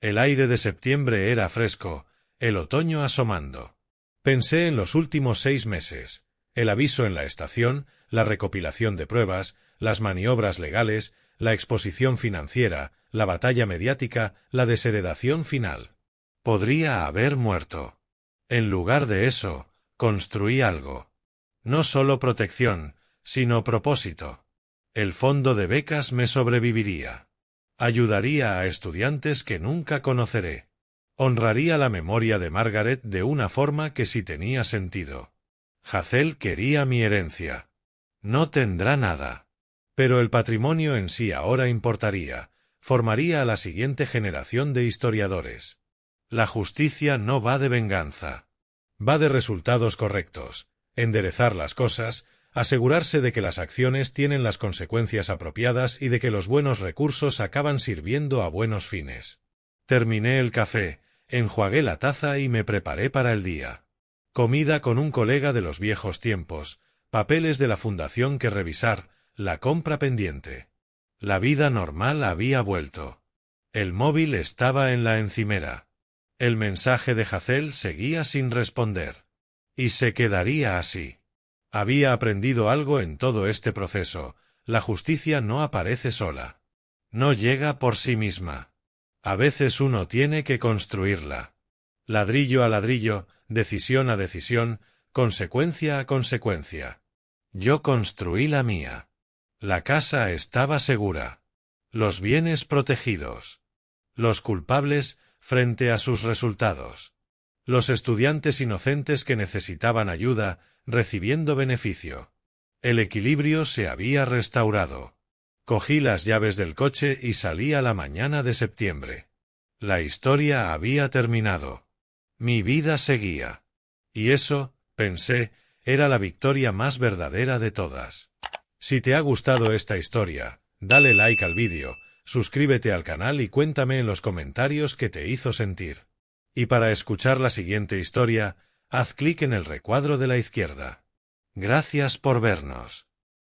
S1: El aire de septiembre era fresco, el otoño asomando. Pensé en los últimos 6 meses, el aviso en la estación, la recopilación de pruebas, las maniobras legales, la exposición financiera, la batalla mediática, la desheredación final. Podría haber muerto. En lugar de eso, construí algo. No solo protección, sino propósito. El fondo de becas me sobreviviría. Ayudaría a estudiantes que nunca conoceré. Honraría la memoria de Margaret de una forma que sí tenía sentido. Hazel quería mi herencia. No tendrá nada. Pero el patrimonio en sí ahora importaría, formaría a la siguiente generación de historiadores. La justicia no va de venganza. Va de resultados correctos, enderezar las cosas, asegurarse de que las acciones tienen las consecuencias apropiadas y de que los buenos recursos acaban sirviendo a buenos fines. Terminé el café, enjuagué la taza y me preparé para el día. Comida con un colega de los viejos tiempos, papeles de la fundación que revisar, la compra pendiente. La vida normal había vuelto. El móvil estaba en la encimera. El mensaje de Hazel seguía sin responder. Y se quedaría así. Había aprendido algo en todo este proceso. La justicia no aparece sola. No llega por sí misma. A veces uno tiene que construirla. Ladrillo a ladrillo, decisión a decisión, consecuencia a consecuencia. Yo construí la mía. La casa estaba segura. Los bienes protegidos. Los culpables frente a sus resultados. Los estudiantes inocentes que necesitaban ayuda, recibiendo beneficio. El equilibrio se había restaurado. Cogí las llaves del coche y salí a la mañana de septiembre. La historia había terminado. Mi vida seguía. Y eso, pensé, era la victoria más verdadera de todas. Si te ha gustado esta historia, dale like al vídeo, suscríbete al canal y cuéntame en los comentarios qué te hizo sentir. Y para escuchar la siguiente historia, haz clic en el recuadro de la izquierda. Gracias por vernos.